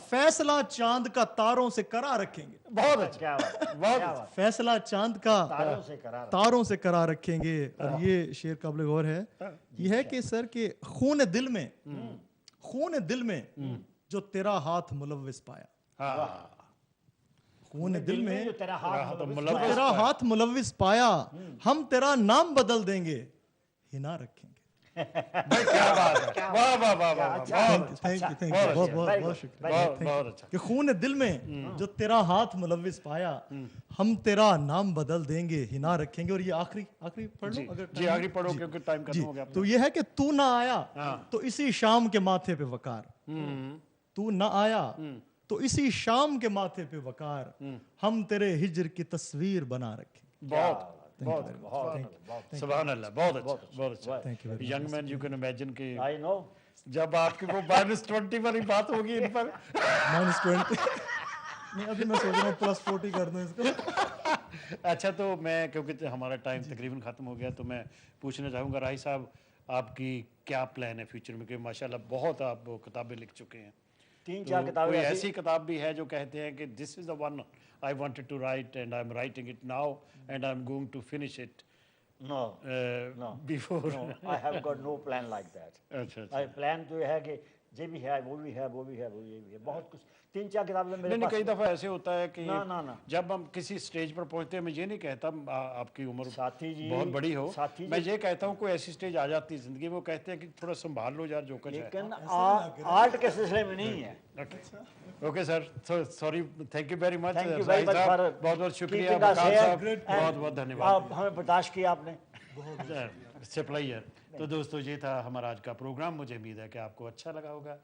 फैसला चांद का तारों से करा रखेंगे। बहुत अच्छा, क्या बात, बहुत क्या अच्छा। बात, फैसला चांद का तारों से करार, तारों से करा रखेंगे। और ये शेर काबिल गौर है, ये है कि सर के खून दिल में जो तेरा हाथ मुलव्विस पाया। हाँ, खून दिल में जो तेरा हाथ जो तेरा हाथ मुलव्विस पाया, हम तेरा नाम बदल देंगे, हिना रखेंगे। क्या बात है, वाह वाह वाह वाह, थैंक यू बहुत बहुत बहुत शुक्रिया। बहुत अच्छा। कि खून दिल में जो तेरा हाथ मुलव्विस पाया, हम तेरा नाम बदल देंगे, हिना रखेंगे। और ये आखिरी पढ़ लो अगर जी, आखिरी पढ़ो क्योंकि टाइम खत्म हो गया। तो ये है कि तू ना आया तो इसी शाम के माथे पे वकार, तू ना आया तो इसी शाम के माथे पे वकार, हम तेरे हिज्र की तस्वीर बना रखेंगे। बहुत बहुत, सुभान अल्लाह, बहुत अच्छा, बहुत अच्छा। Young man, you can imagine कि आई नो, जब आपकी वो -20 वाली बात होगी इन पर, -20 नहीं, अभी मैं सोच रहा हूँ +40 कर दूं इसको। अच्छा, तो मैं क्योंकि हमारा टाइम तकरीबन ख़त्म हो गया, तो मैं पूछना चाहूँगा राही साहब, आपकी क्या प्लान है फ्यूचर में? क्योंकि माशाल्लाह बहुत आप किताबें लिख चुके हैं, 3-4 किताबें कोई ऐसी किताब भी है जो कहते हैं कि this is the one I wanted to write and I am writing it now and I am going to finish it before? I have got no plan like that. अच्छा, आई प्लान जो है कि ये भी है, वो भी है, वो भी है, वो ये भी है, बहुत कुछ। 3-4 किताबें मेरे नहीं, पास। कई दफ़ा ऐसे होता है कि ना। जब हम किसी स्टेज पर पहुंचते हैं, मैं ये नहीं कहता आपकी उम्र साथी जी, बहुत बड़ी हो, साथी मैं जी, ये कहता हूँ कोई ऐसी स्टेज आ जाती है जिंदगी में, वो कहते हैं कि थोड़ा संभाल लो यार जो कुछ है। लेकिन आर्ट के सिलसिले में नहीं है। Okay sir, sorry, thank you very much. Thank you very much for बहुत बहुत शुक्रिया, keeping us here बहुत बहुत धन्यवाद, आप हमें बर्दाश्त किया आपने। सप्लायर। तो दोस्तों, ये था हमारा आज का प्रोग्राम। मुझे उम्मीद है कि आपको अच्छा लगा होगा।